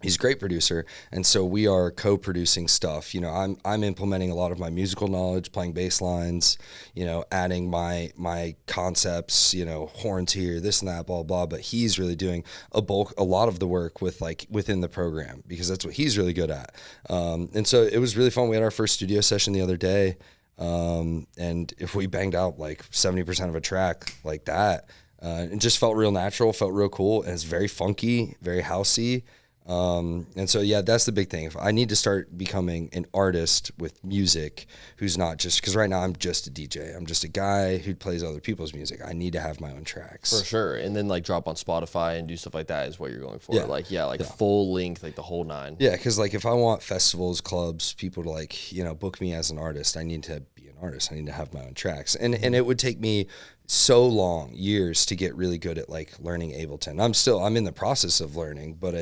he's a great producer, and so we are co-producing stuff. You know, I'm implementing a lot of my musical knowledge, playing bass lines, you know, adding my concepts, you know, horns here, this and that, blah blah. But he's really doing a lot of the work with like within the program, because that's what he's really good at. And so it was really fun. We had our first studio session the other day, and if we banged out like 70% of a track like that, it just felt real natural, felt real cool, and it's very funky, very housey. And so, yeah, that's the big thing. If I need to start becoming an artist with music who's not just, because right now I'm just a DJ. I'm just a guy who plays other people's music. I need to have my own tracks. For sure. And then like drop on Spotify and do stuff like that is what you're going for. Yeah. Full length, like the whole 9. Yeah, because like if I want festivals, clubs, people to like, you know, book me as an artist, I need to be an artist. I need to have my own tracks. And it would take me so long, years, to get really good at like learning Ableton. I'm in the process of learning, but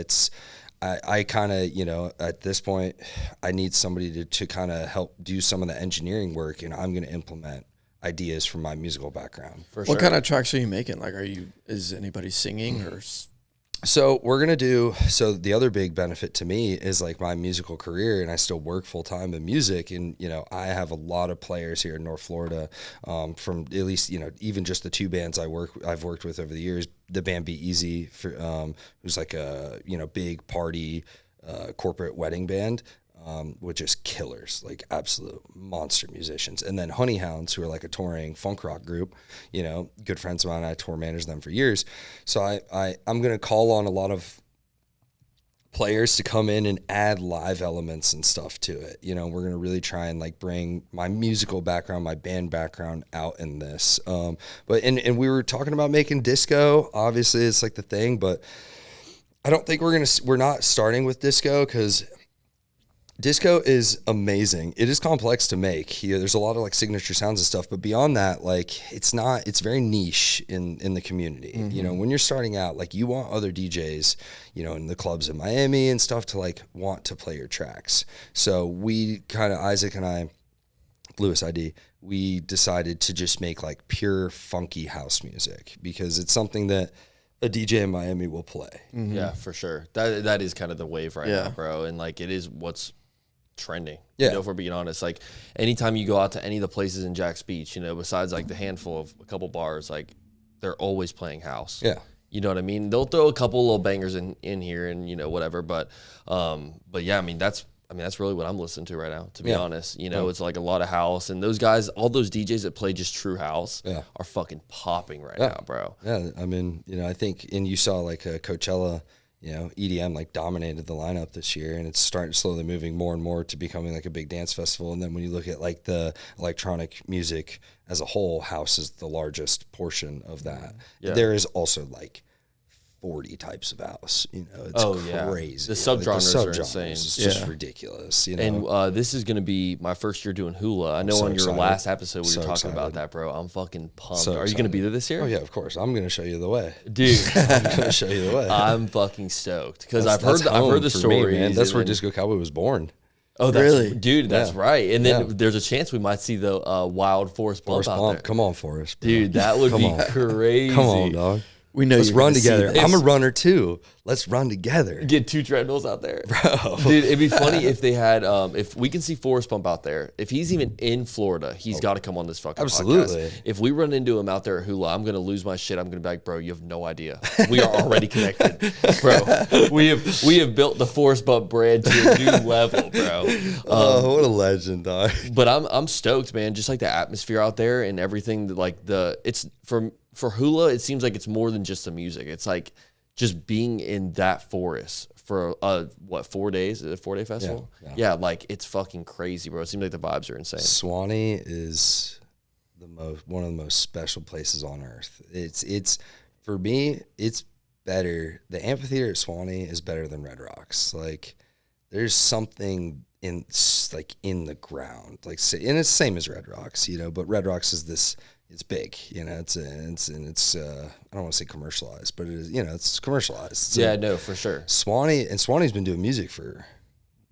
I kind of, you know, at this point, I need somebody to kind of help do some of the engineering work, and I'm going to implement ideas from my musical background. For sure. What kind of tracks are you making? Like, is anybody singing or? So we're going to do, so the other big benefit to me is like my musical career, and I still work full time in music. And, you know, I have a lot of players here in North Florida, from at least, you know, even just the 2 bands I've worked with over the years. The band Be Easy, who's like a, you know, big party, corporate wedding band, which is killers, like absolute monster musicians. And then Honey Hounds, who are like a touring funk rock group, you know, good friends of mine. I tour managed them for years. So I'm going to call on a lot of players to come in and add live elements and stuff to it. You know, we're going to really try and like bring my musical background, my band background out in this. But we were talking about making disco. Obviously it's like the thing, but I don't think we're not starting with disco, because disco is amazing. It is complex to make. You know, there's a lot of like signature sounds and stuff, but beyond that, like it's very niche in the community. Mm-hmm. You know, when you're starting out, like you want other DJs, you know, in the clubs in Miami and stuff to like want to play your tracks. So we kind of, Isaac and I, Lewis ID, we decided to just make like pure funky house music, because it's something that a DJ in Miami will play. Mm-hmm. Yeah, for sure. That is kind of the wave right now, bro. And like it is what's trending. Yeah. You know, if we're being honest, like anytime you go out to any of the places in Jack's Beach, you know, besides like the handful of a couple bars, like they're always playing house. Yeah. You know what I mean? They'll throw a couple little bangers in here and, you know, whatever. But yeah, I mean, that's really what I'm listening to right now, to be honest. You know, it's like a lot of house, and those guys, all those DJs that play just true house are fucking popping right now, bro. Yeah. I mean, you know, I think, and you saw like Coachella, you know, EDM like dominated the lineup this year, and it's starting slowly moving more and more to becoming like a big dance festival. And then when you look at like the electronic music as a whole, house is the largest portion of that. Yeah. There is also like 40 types of house, you know, it's crazy. The subgenres are insane. It's just ridiculous, you know. And this is going to be my first year doing hula. I know on your last episode we were talking about that, bro. I'm fucking pumped. Are you going to be there this year? Oh yeah, of course. I'm going to show you the way, dude. I'm going to show you the way. I'm fucking stoked, because I've heard the story, man. That's where Disco Cowboy was born. Oh, really, dude? That's right. And then there's a chance we might see the wild Forest Bump out there. Come on, Forest, bro. Dude. That would be crazy. Come on, dog. We know. Let's run together. I'm a runner too. Let's run together. Get 2 treadmills out there, bro. Dude, it'd be funny if they had. If we can see Forrest Bump out there, if he's even in Florida, he's got to come on this fucking podcast. If we run into him out there at Hula, I'm gonna lose my shit. I'm gonna be like, bro, you have no idea. We are already connected, bro. We have built the Forrest Bump brand to a new level, bro. What a legend, dog. But I'm stoked, man. Just like the atmosphere out there and everything. Like it's for Hula, it seems like it's more than just the music. It's like just being in that forest for 4 days? Is it a 4-day festival? Yeah, like it's fucking crazy, bro. It seems like the vibes are insane. Swanee is one of the most special places on earth. It's for me, it's better. The amphitheater at Swanee is better than Red Rocks. Like there's something in the ground, like, and it's the same as Red Rocks, you know, but Red Rocks is this. It's big, you know. It's I don't want to say commercialized, but it is, you know, it's commercialized. So no, for sure. Swanee's been doing music for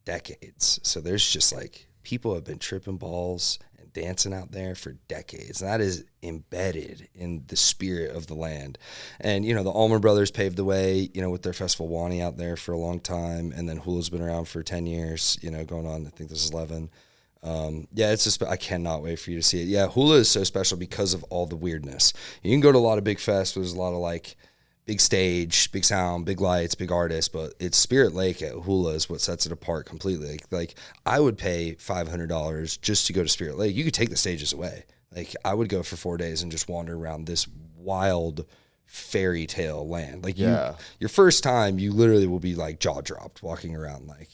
decades. So there's just like people have been tripping balls and dancing out there for decades. And that is embedded in the spirit of the land. And, you know, the Allman Brothers paved the way, you know, with their Festival Wani out there for a long time. And then Hula's been around for 10 years, you know, going on, I think this is 11. Yeah, it's just, I cannot wait for you to see it. Yeah, Hula is so special because of all the weirdness. You can go to a lot of big fests, there's a lot of like big stage, big sound, big lights, big artists, but it's Spirit Lake at Hula is what sets it apart completely. Like I would pay $500 just to go to Spirit Lake. You could take the stages away. Like I would go for 4 days and just wander around this wild fairy tale land. Like your first time, you literally will be like jaw dropped walking around like,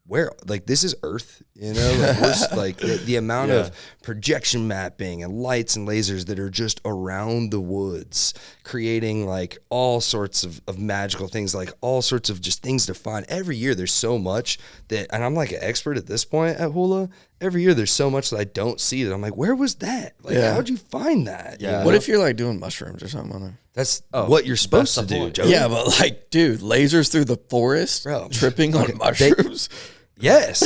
where, like, this is Earth, you know, like, we're, like the amount of projection mapping and lights and lasers that are just around the woods, creating like all sorts of magical things, like all sorts of just things to find. Every year there's so much that, and I'm like an expert at this point at Hula. Every year there's so much that I don't see that I'm like, where was that? Like, how'd you find that? Yeah. You know? What if you're like doing mushrooms or something on there? That's what you're supposed to do, Joey. Yeah, but like, dude, lasers through the forest, bro, tripping on mushrooms. Yes.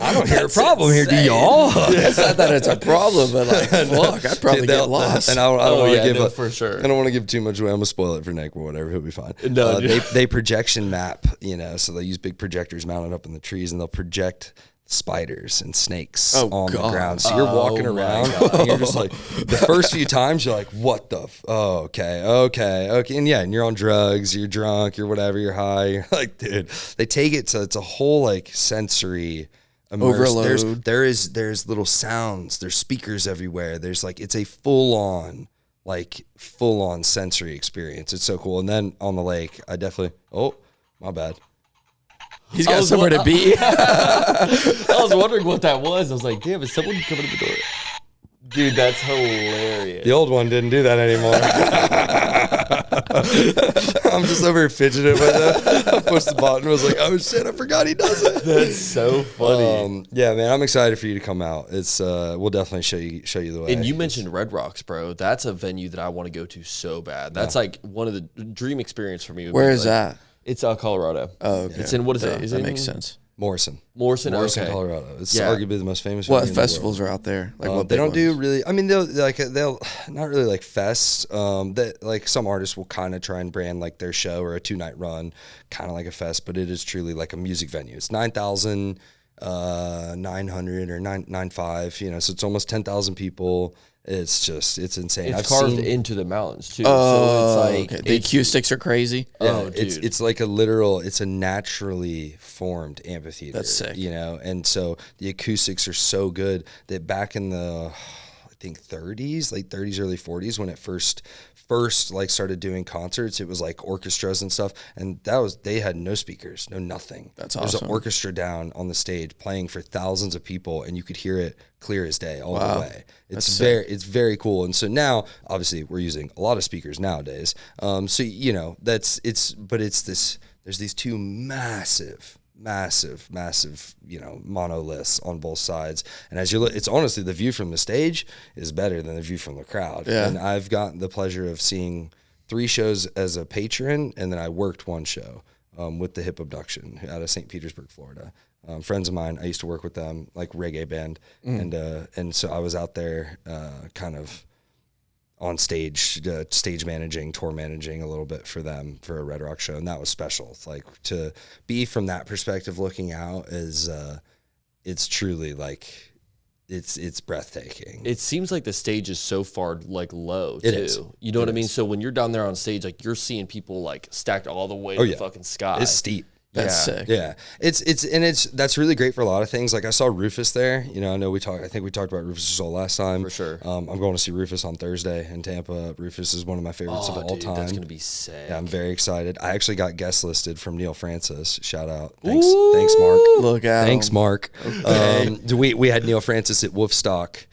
I don't hear a problem here, do y'all? It's not that it's a problem, but like, fuck, I'd probably get lost. And I don't want to give for sure. I don't want to give too much away. I'm gonna spoil it for Nick or whatever. He'll be fine. No, they projection map, you know, so they use big projectors mounted up in the trees, and they'll project spiders and snakes on the ground. So you're walking around and you're just like, the first few times you're like, what the okay. And yeah, and you're on drugs, you're drunk, you're whatever, you're high. You're like, dude, they take it to, it's a whole like sensory overload. There's little sounds, there's speakers everywhere. There's like, it's a full on sensory experience. It's so cool. And then on the lake, I definitely, my bad. He's got somewhere to be. I was wondering what that was. I was like, damn, is someone coming to the door? Dude, that's hilarious. The old one didn't do that anymore. I'm just over here fidgeting with it. I pushed the button and was like, oh shit, I forgot he does it. That's so funny. Yeah, man, I'm excited for you to come out. It's we'll definitely show you the way. And you mentioned Red Rocks, bro. That's a venue that I want to go to so bad. That's like one of the dream experience for me. Where is that? It's Colorado. Oh, okay. It's in, what is it? Is that it makes sense. Morrison, okay. Colorado. It's arguably the most famous. What festivals are out there? Like what they don't do really. I mean, they'll not really like fests. That like some artists will kind of try and brand like their show or a 2-night run, kind of like a fest, but it is truly like a music venue. It's 9,900 or 9.5. You know, so it's almost 10,000 people. It's insane. It's carved into the mountains too. Oh, so it's like the acoustics are crazy. Yeah, it's like it's a naturally formed amphitheater. That's sick. You know, and so the acoustics are so good that back in the, I think 30s, late 30s, early 40s, when it first like started doing concerts, it was like orchestras and stuff, and they had no speakers, no nothing. That's awesome. There's an orchestra down on the stage playing for thousands of people, and you could hear it clear as day all the way. It's very cool. And so now, obviously, we're using a lot of speakers nowadays. So you know there's these two massive, you know, monoliths on both sides. And as you look, it's honestly, the view from the stage is better than the view from the crowd. Yeah. And I've gotten the pleasure of seeing 3 shows as a patron, and then I worked 1 show with the Hip Abduction out of St. Petersburg, Florida. Friends of mine, I used to work with them, like reggae band, and so I was out there kind of on stage, stage managing, tour managing a little bit for them for a Red Rock show, and that was special. It's like to be from that perspective looking out is it's truly like it's breathtaking. It seems like the stage is so far like low too. It is. You know what I mean? So when you're down there on stage, like you're seeing people like stacked all the way to the fucking sky. It's steep. That's sick. Yeah. That's really great for a lot of things. Like I saw Rufus there. You know, I think we talked about Rufus' Soul last time. For sure. I'm going to see Rufus on Thursday in Tampa. Rufus is one of my favorites of all time. That's gonna be sick. Yeah, I'm very excited. I actually got guest listed from Neil Francis. Shout out. Thanks, Mark. Look out. Thanks, Mark. Okay. We had Neil Francis at Wolfstock,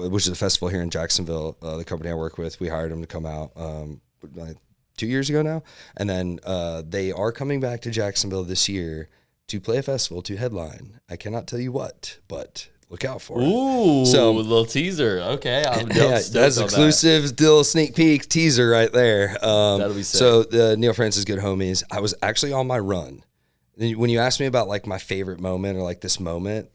which is a festival here in Jacksonville. The company I work with, we hired him to come out. 2 years ago now, and then they are coming back to Jacksonville this year to play a festival, to headline. I cannot tell you what, but look out for it. Ooh, so a little teaser. Okay, that's exclusive, still sneak peek teaser right there. That'll be sick. So the Neil Francis good homies. I was actually on my run when you ask me about like my favorite moment or like this moment,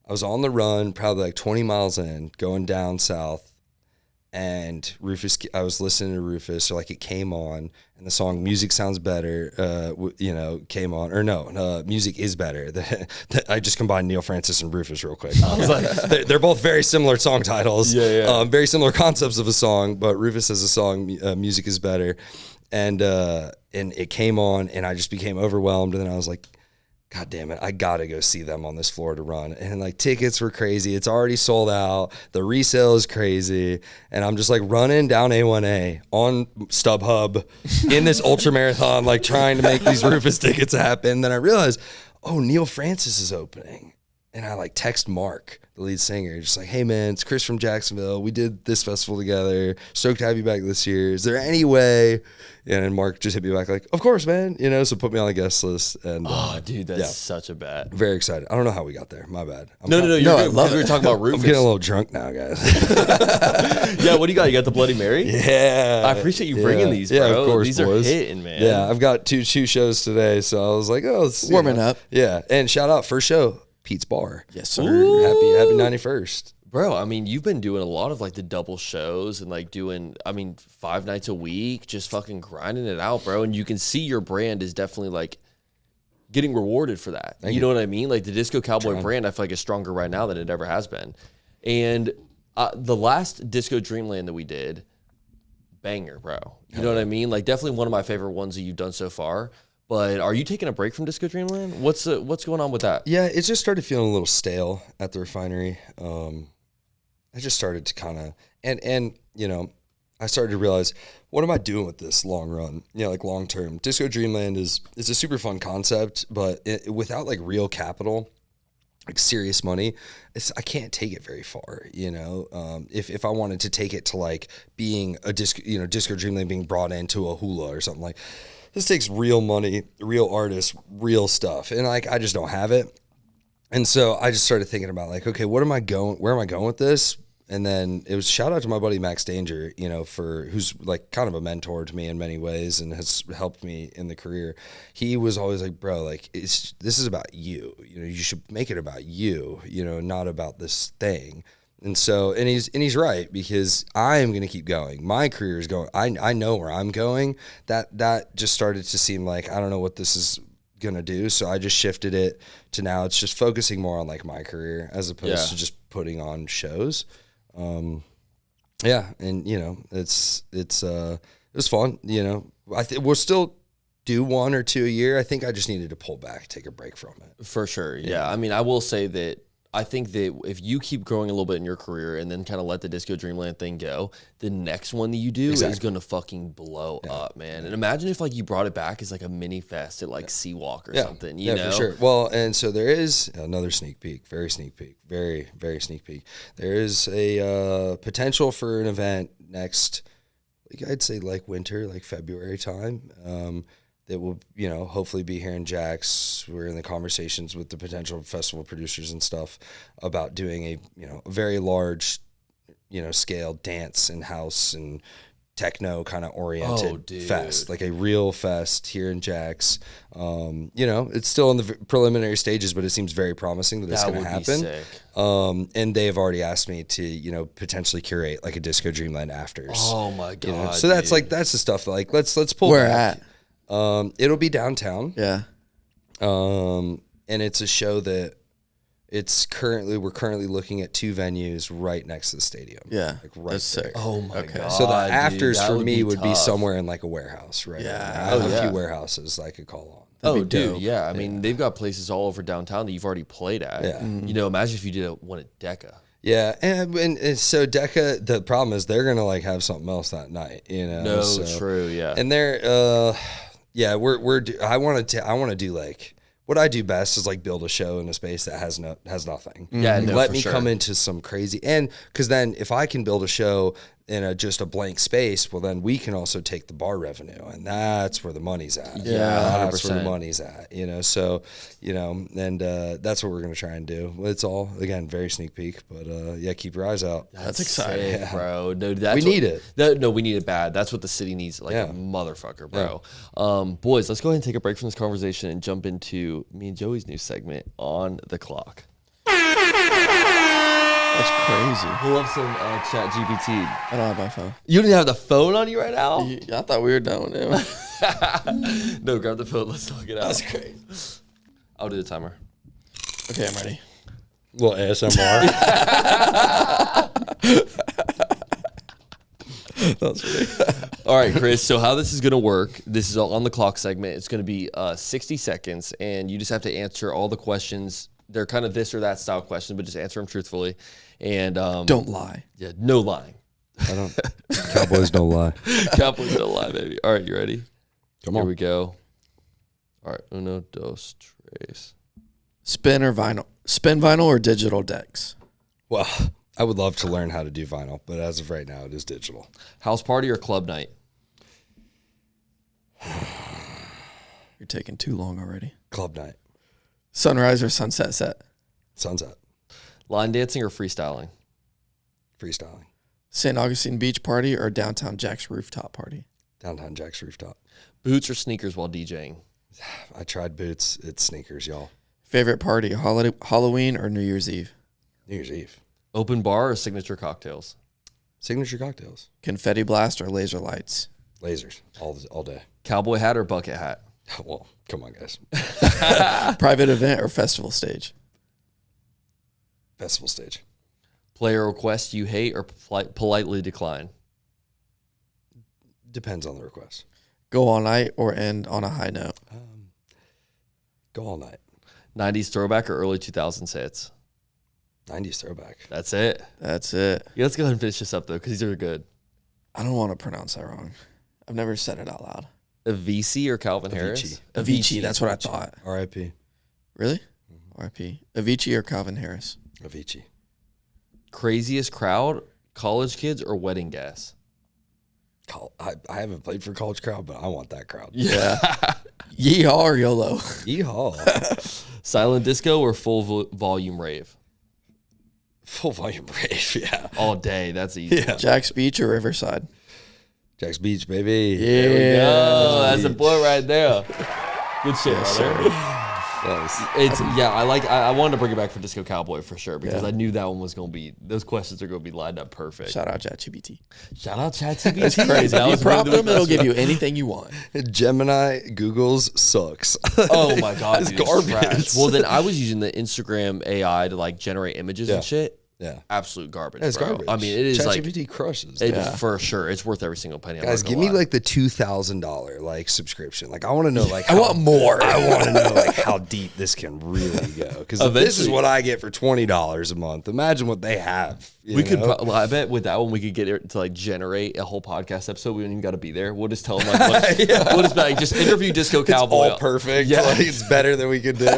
I was on the run, probably like 20 miles in, going down south. And Rufus, I was listening to Rufus, so like it came on, and the song "Music Sounds Better," came on. Or no, "Music Is Better." I just combined Neil Francis and Rufus real quick. I was like, they're both very similar song titles, very similar concepts of a song. But Rufus has a song, "Music Is Better," and it came on, and I just became overwhelmed, and then I was like, God damn it, I gotta go see them on this Florida run. And like tickets were crazy. It's already sold out. The resale is crazy. And I'm just like running down A1A on StubHub in this ultra marathon, like trying to make these Rufus tickets happen. Then I realized, oh, Neil Francis is opening. And I like text Mark, the lead singer, just like, hey man, it's Chris from Jacksonville. We did this festival together. Stoked to have you back this year. Is there any way? And then Mark just hit me back like, of course, man. So put me on the guest list. And dude, that's such a bet. Very excited. I don't know how we got there. My bad. No, I love it. We were talking about Rufus. I'm getting a little drunk now, guys. Yeah, what do you got? You got the Bloody Mary? Yeah. I appreciate you bringing these, bro. Yeah, of course, these boys. are hitting, man. Yeah, I've got two shows today, so I was like, oh, let's warming up. Yeah, and shout out first show, Pete's Bar. Yes, sir. Happy 91st. Bro, I mean, you've been doing a lot of like the double shows and like doing, 5 nights a week, just fucking grinding it out, bro. And you can see your brand is definitely like getting rewarded for that. You know what I mean? Like the Disco Cowboy brand, I feel like is stronger right now than it ever has been. And the last Disco Dreamland that we did, banger, bro. You know what I mean? Like definitely one of my favorite ones that you've done so far. But are you taking a break from Disco Dreamland? What's going on with that? Yeah, it just started feeling a little stale at the refinery. I just started to kind of, and I started to realize, what am I doing with this long run? Like long term. Disco Dreamland is a super fun concept, but without like real capital, like serious money, I can't take it very far. If I wanted to take it to like being a Disco Dreamland being brought into a hula or something like. This takes real money, real artists, real stuff. And like, I just don't have it. And so I just started thinking about like, okay, where am I going with this? And then it was shout out to my buddy Max Danger, who's like kind of a mentor to me in many ways and has helped me in the career. He was always like, bro, like this is about you. You should make it about you, not about this thing. And so, and he's right, because I am going to keep going. My career is going. I know where I'm going. That just started to seem like I don't know what this is going to do. So I just shifted it to now it's just focusing more on like my career as opposed to just putting on shows. And it was fun. We'll still do 1 or 2 a year. I think I just needed to pull back, take a break from it. For sure. Yeah. I will say that. I think that if you keep growing a little bit in your career and then kind of let the Disco Dreamland thing go, the next one that you do is going to fucking blow up, man. And imagine if like you brought it back as like a mini fest at like Seawalk or something, you know? For sure. Well, and so there is another sneak peek, very sneak peek, very, very sneak peek. There is a potential for an event next, like I'd say like winter, like February time. That will, hopefully be here in Jax. We're in the conversations with the potential festival producers and stuff about doing a very large, scale dance and house and techno kind of oriented fest, like a real fest here in Jax. It's still in the preliminary stages, but it seems very promising that it's going to happen. Sick. And they've already asked me to, potentially curate like a Disco Dreamland afters. Oh my God. So that's like, that's the stuff that, like, let's pull Where back. at? It'll be downtown. Yeah. And it's a show that we're currently looking at 2 venues right next to the stadium. Yeah. Like right That's there. sick. Oh my God. So the afters dude, for me would be tough. somewhere in like a warehouse, right? Yeah. I have a few warehouses I could call on. Oh, That'd be dude, dope. yeah. I mean, they've got places all over downtown that you've already played at. Yeah. Imagine if you did one at Decca. Yeah, and so Decca, the problem is they're gonna like have something else that night, No, so, true, yeah. And they're I want to do like what I do best is like build a show in a space that has nothing. Yeah, Like, no, let for me sure. come into some crazy, and because then if I can build a show in just a blank space, well, then we can also take the bar revenue, and that's where the money's at. That's 100%. Where the money's at, so, and that's what we're going to try and do. It's all, again, very sneak peek, but keep your eyes out. That's exciting, bro. No, we need it. We need it bad. That's what the city needs, a motherfucker, bro. Boys, let's go ahead and take a break from this conversation and jump into me and Joey's new segment, On the Clock. That's crazy. Pull up some Chat GPT. I don't have my phone. You don't have the phone on you right now? I thought we were done with him. No, grab the phone. Let's talk it out. That's crazy. I'll do the timer. Okay, I'm ready. A little ASMR. That's funny. All right, Chris. So how this is going to work, this is On the Clock segment. It's going to be 60 seconds, and you just have to answer all the questions. They're kind of this or that style questions, but just answer them truthfully. And don't lie. Yeah, no lying. I don't. Cowboys don't lie. Cowboys don't lie, baby. All right, you ready? Come on. Here we go. All right, uno, dos, tres. Spin vinyl or digital decks? Well, I would love to learn how to do vinyl, but as of right now, it is digital. House party or club night? You're taking too long already. Club night. Sunrise or sunset set? Sunset. Line dancing or freestyling? Freestyling. St. Augustine Beach party or downtown Jack's rooftop party? Downtown Jack's rooftop. Boots or sneakers while DJing? I tried boots. It's sneakers, y'all. Favorite party, Halloween or New Year's Eve? New Year's Eve. Open bar or signature cocktails? Signature cocktails. Confetti blast or laser lights? Lasers all day. Cowboy hat or bucket hat? Well, come on, guys. Private event or festival stage? Festival stage. Player request you hate or politely decline? Depends on the request. Go all night or end on a high note? Go all night. 90s throwback or early 2000s hits? 90s throwback. That's it. That's it. Yeah, let's go ahead and finish this up, though, because these are good. I don't want to pronounce that wrong. I've never said it out loud. Avicii or Calvin Harris? Avicii, that's what I thought. R.I.P. Really? R.I.P. Avicii or Calvin Harris? Avicii. Craziest crowd, college kids or wedding guests? I haven't played for college crowd, but I want that crowd. Yeah. Yeehaw or YOLO? Yeehaw. Silent disco or full volume rave? Full volume rave, yeah. All day, that's easy. Yeah. Jack's Beach or Riverside? Jack's Beach, baby. Yeah. There we go. That's a boy right there. Good shit, Yes, brother. sir. I wanted to bring it back for Disco Cowboy for sure because I knew that one was going to be, those questions are going to be lined up perfect. Shout out ChatGPT. Shout out ChatGPT. That's crazy. If you prompt them, it'll give you anything you want. Gemini Google's sucks. Oh my God. It's dude, garbage. Trash. Well, then I was using the Instagram AI to like generate images and shit. Yeah. Absolute garbage. It's bro. garbage. I mean, it is ChatGPT crushes. For sure. It's worth every single penny. Guys, give me like the $2,000 like subscription. Like I want to know like I want more. I want to know like how deep this can really go. Because if this is what I get for $20 a month, imagine what they have. I bet with that one we could get it to like generate a whole podcast episode. We don't even got to be there. We'll just tell them like, we'll just be like, just interview Disco Cowboy. It's all perfect. Yeah, like, it's better than we could do.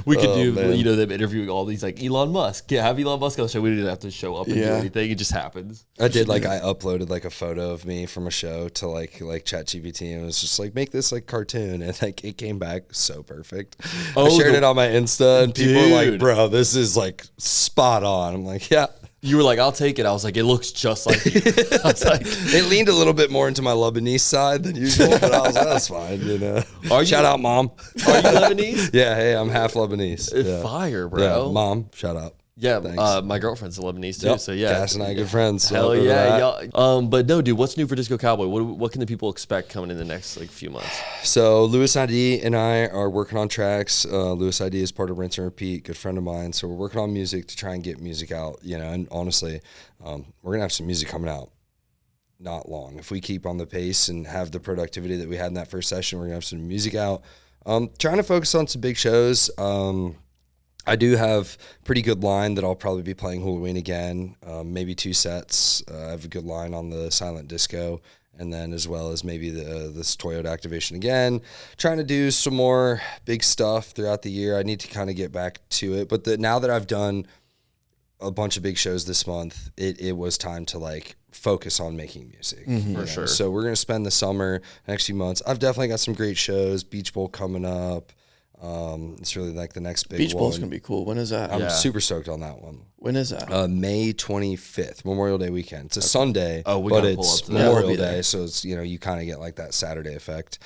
We could do them interviewing all these like Elon Musk. Yeah, have Elon Musk on the show. We didn't have to show up and do anything. It just happens. I did like I uploaded like a photo of me from a show to like ChatGPT and it was just like make this like cartoon and like it came back so perfect. I shared it on my Insta and people were like, "Bro, this is like spot on." I'm like, "Yeah." You were like, "I'll take it." I was like, "It looks just like you." I was like, it leaned a little bit more into my Lebanese side than usual, but I was like, "That's fine." Shout out, Mom. Are you Lebanese? Yeah, hey, I'm half Lebanese. Yeah. Fire, bro. Yeah, Mom, shout out. Yeah, my girlfriend's Lebanese too. Yep. So yeah, Cass and I are good friends. So hell yeah, y'all. But no, dude, what's new for Disco Cowboy? What can the people expect coming in the next like few months? So Lewis ID and I are working on tracks. Lewis ID is part of Rinse and Repeat, good friend of mine. So we're working on music to try and get music out. And honestly, we're gonna have some music coming out not long if we keep on the pace and have the productivity that we had in that first session. We're gonna have some music out. Trying to focus on some big shows. I do have a pretty good line that I'll probably be playing Halloween again, maybe 2 sets. I have a good line on the Silent Disco, and then as well as maybe this Toyota activation again. Trying to do some more big stuff throughout the year. I need to kind of get back to it. But now that I've done a bunch of big shows this month, it was time to like focus on making music. For sure. So we're going to spend the summer, next few months. I've definitely got some great shows. Beach Bowl coming up. It's really like the next big Beach one. Bowl's going to be cool. When is that? I'm super stoked on that one. When is that? May 25th, Memorial Day weekend. It's a Sunday, but it's Memorial Day, so it's, you know, you kind of get like that Saturday effect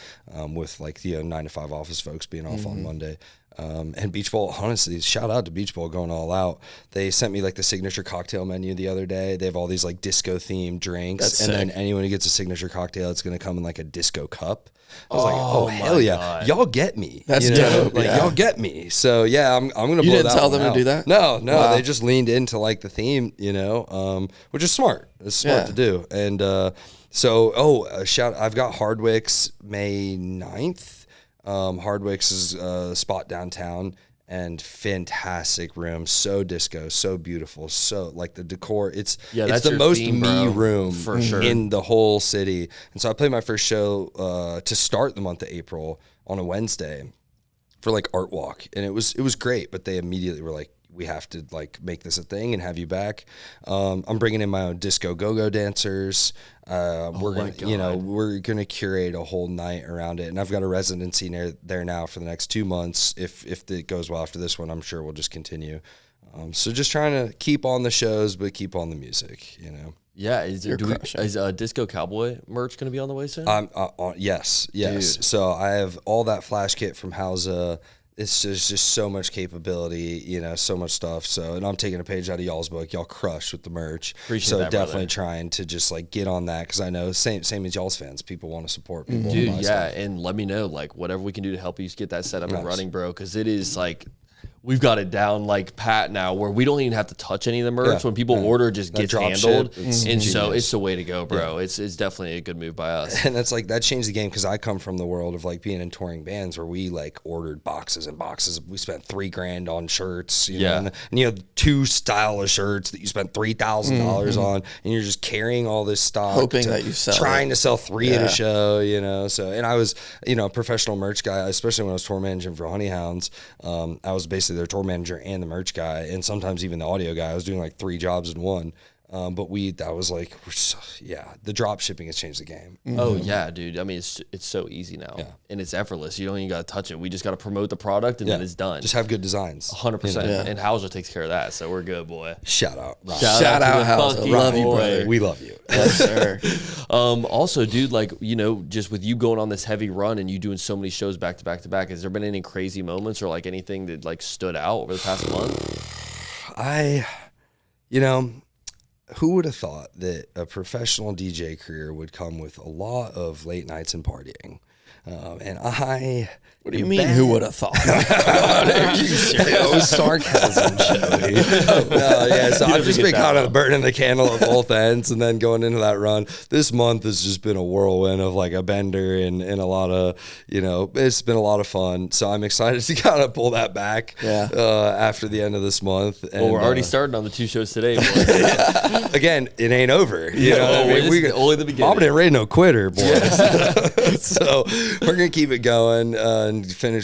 with like, you know, 9 to 5 office folks being off on Monday. And Beach Bowl, honestly, shout out to Beach Bowl going all out. They sent me like the signature cocktail menu the other day. They have all these like disco themed drinks. Then anyone who gets a signature cocktail, it's going to come in like a disco cup. I was like, oh hell yeah. God. Y'all get me. That's dope. Like, y'all get me. So yeah, I'm going to blow that. You didn't tell one them out. to do that? No. Wow. They just leaned into like the theme, you know, which is smart. It's smart to do. And I've got Hardwick's May 9th. Hardwick's is a spot downtown and fantastic room. So disco, so beautiful. So like the decor, it's the most theme, me bro. room For sure. in the whole city. And so I played my first show to start the month of April on a Wednesday for like Art Walk. And it was great, but they immediately were like, we have to like make this a thing and have you back. I'm bringing in my own disco go-go dancers. We're gonna curate a whole night around it, and I've got a residency there now for the next 2 months. If it goes well after this one, I'm sure we'll just continue. So just trying to keep on the shows, but keep on the music, you know. Yeah, is Disco Cowboy merch going to be on the way soon? Yes. Dude. So I have all that flash kit from Hausa. It's just so much capability, you know, so much stuff. So, and I'm taking a page out of y'all's book. Y'all crushed with the merch. Appreciate that, definitely brother. Trying to just like get on that because I know same as y'all's fans, people want to support people. Dude, and buy stuff. and let me know like whatever we can do to help you get that set up and running, bro. Because it is like we've got it down like pat now where we don't even have to touch any of the merch. When people order, it just gets handled, and so it's the way to go, bro. It's definitely a good move by us. And that's like that changed the game because I come from the world of like being in touring bands where we like ordered boxes and boxes. We spent $3,000 on shirts, you know, and you have 2 style of shirts that you spent $3,000 on, and you're just carrying all this stock, hoping that you sell, trying to sell 3 at a show, you know. So, and I was, you know, a professional merch guy, especially when I was tour managing for Honeyhounds. I was basically their tour manager and the merch guy, and sometimes even the audio guy. I was doing like 3 jobs in one. But that was like, the drop shipping has changed the game. Oh yeah, dude. I mean, it's so easy now, and it's effortless. You don't even got to touch it. We just got to promote the product, and then it's done. Just have good designs. 100%. And Hauser takes care of that, so we're good, boy. Shout out. Shout out, Hauser. Love you, brother. We love you. Yes, sir. Also, dude, like, you know, just with you going on this heavy run and you doing so many shows back to back to back, has there been any crazy moments or like anything that like stood out over the past month? Who would have thought that a professional DJ career would come with a lot of late nights and partying? What do you mean? Who would have thought? It was sarcasm, Joey. So I've just been kind of burning the candle at both ends, and then going into that run. This month has just been a whirlwind of like a bender and a lot of, you know, it's been a lot of fun. So I'm excited to kind of pull that back after the end of this month. And, Well, we're already starting on the 2 shows today, boys. Again, it ain't over. You know what I mean? It's only the beginning. Mom didn't raid no quitter, boys. So we're going to keep it going and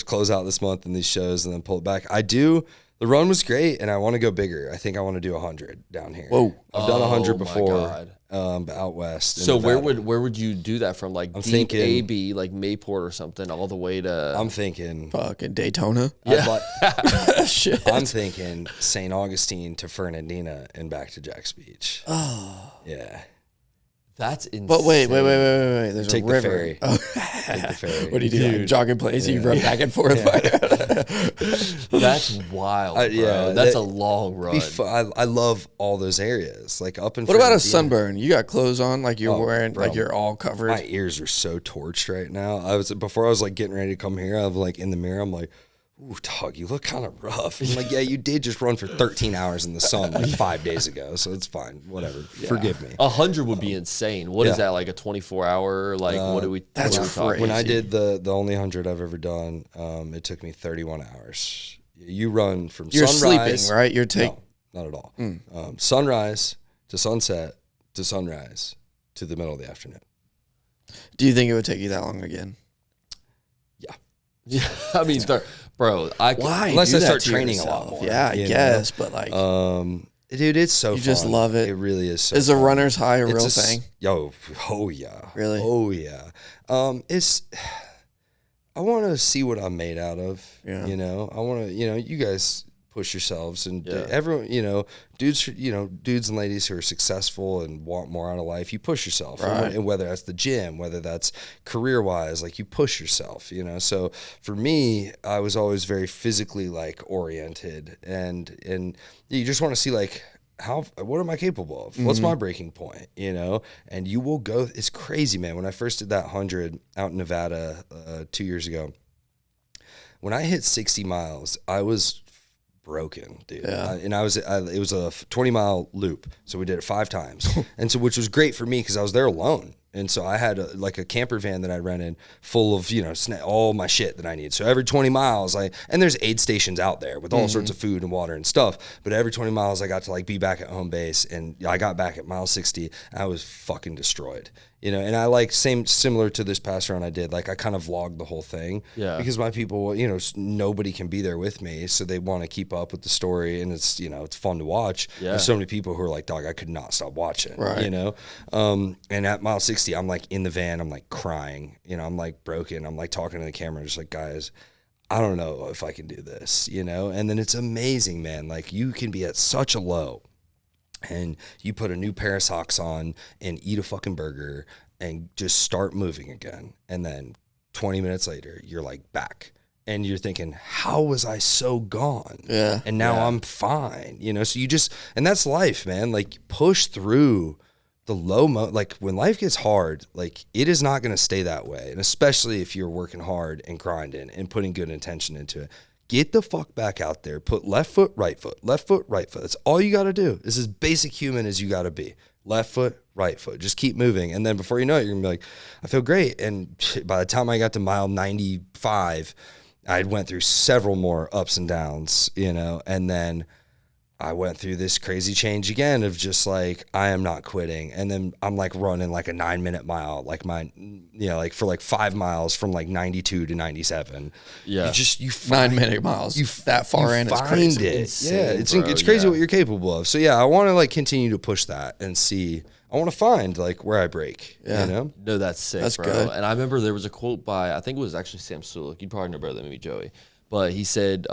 close out this month in these shows and then pull it back. The run was great, and I want to go bigger. I think I want to do 100 down here. Whoa. I've done 100 before God. Out west. So where would you do that from? Like I'm thinking AB, like Mayport or something, all the way to... I'm thinking... Fucking Daytona? Shit. I'm thinking St. Augustine to Fernandina and back to Jack's Beach. Oh. Yeah. That's insane. But wait. There's Take a the river. ferry. Oh. Take the ferry. What do you do? Like jogging place? You run back and forth. That's wild, bro. That's a long run. I love all those areas. Like up in. What about a sunburn? You got clothes on, like you're wearing, bro, like you're all covered. My ears are so torched right now. Before I was like getting ready to come here. I was like in the mirror. I'm like, ooh, dog, you look kind of rough. I'm like, yeah, you did just run for 13 hours in the sun like 5 days ago, so it's fine. Whatever. Yeah. Forgive me. 100 would be insane. What is that, like a 24-hour? Like, what do we... That's crazy. When I did the only 100 I've ever done, it took me 31 hours. You run from You're sunrise... sleeping, right? No, not at all. Sunrise to sunset to sunrise to the middle of the afternoon. Do you think it would take you that long again? Yeah, I mean, bro, Why? Unless I start to training yourself? a lot more. Yeah, I guess, but like, Dude, it's so fun. You just love it. It really is so Is fun. a runner's high a real thing? Oh yeah. Really? Oh yeah. I want to see what I'm made out of. Yeah. You know, I want to, you guys push yourselves and everyone, dudes and ladies who are successful and want more out of life, you push yourself. Right. And whether that's the gym, whether that's career wise, like you push yourself, So for me, I was always very physically like oriented and you just want to see like, what am I capable of? What's my breaking point? And you will go. It's crazy, man. When I first did that 100 out in Nevada 2 years ago, when I hit 60 miles, I was broken, dude. Yeah. And it was a 20-mile loop, so we did it 5 times, and so which was great for me because I was there alone. And so I had a camper van that I rented full of, all my shit that I need. So every 20 miles, and there's aid stations out there with all sorts of food and water and stuff. But every 20 miles, I got to be back at home base. And I got back at mile 60, and I was fucking destroyed. And I similar to this past run I did, I kind of vlogged the whole thing. Yeah. Because my people, nobody can be there with me. So they want to keep up with the story, and it's, it's fun to watch. Yeah. There's so many people who are like, dog, I could not stop watching. Right. And at mile 60, I'm in the van, I'm crying, I'm broken. I'm talking to the camera, just guys, I don't know if I can do this, and then it's amazing, man. You can be at such a low and you put a new pair of socks on and eat a fucking burger and just start moving again. And then 20 minutes later, you're back. And you're thinking, how was I so gone? Yeah. And now I'm fine, so you just, and that's life, man. Push through the low when life gets hard, it is not going to stay that way. And especially if you're working hard and grinding and putting good intention into it, get the fuck back out there, put left foot, right foot, left foot, right foot. That's all you got to do. This is as basic human as you got to be. Left foot, right foot, just keep moving. And then before you know it, you're gonna be I feel great. And by the time I got to mile 95, I went through several more ups and downs, and then I went through this crazy change again of just I am not quitting. And then I'm running a 9-minute mile, for 5 miles from 92 to 97. Yeah. You 9-minute miles. That far in is crazy. Insane, it's crazy what you're capable of. So yeah, I want to continue to push that and see. I want to find where I break. Yeah. No, that's sick, That's bro. good. And I remember there was a quote by, I think it was actually Sam Sulek. You'd probably know better than me, Joey. But he said,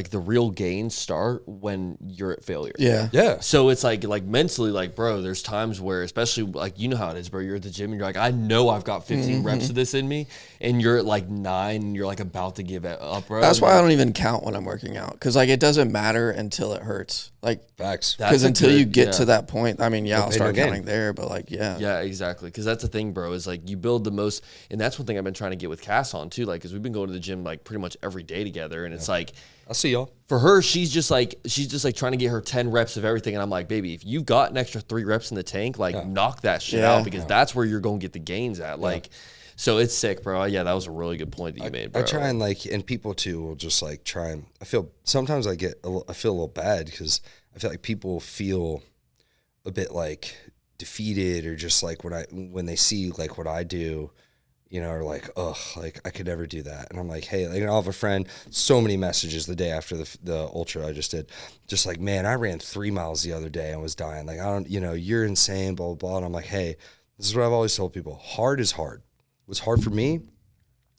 the real gains start when you're at failure. Yeah. Yeah. So it's mentally, bro, there's times where, especially you know how it is, bro. You're at the gym and you're I know I've got 15 reps of this in me, and you're at 9 and you're about to give it up, bro. That's why I don't even count when I'm working out, because it doesn't matter until it hurts. Facts. Because until you get to that point, I'll start counting there, but Yeah, exactly. Because that's the thing, bro, is you build the most, and that's one thing I've been trying to get with Cass on too, because we've been going to the gym pretty much every day together, and it's I'll see y'all. For her, she's just trying to get her 10 reps of everything, and I'm baby, if you've got an extra 3 reps in the tank, knock that shit out, because that's where you're going to get the gains at. So it's sick, bro. Yeah, that was a really good point that you made, bro. I try and and people too will just try and, sometimes I feel a little bad because I feel people feel a bit defeated, or just when they see what I do, are ugh, I could never do that. And I'm hey, I'll have a friend, so many messages the day after the ultra I just did, just man, I ran 3 miles the other day and was dying. I don't, you're insane, blah, blah, blah. And I'm hey, this is what I've always told people. Hard is hard. What's hard for me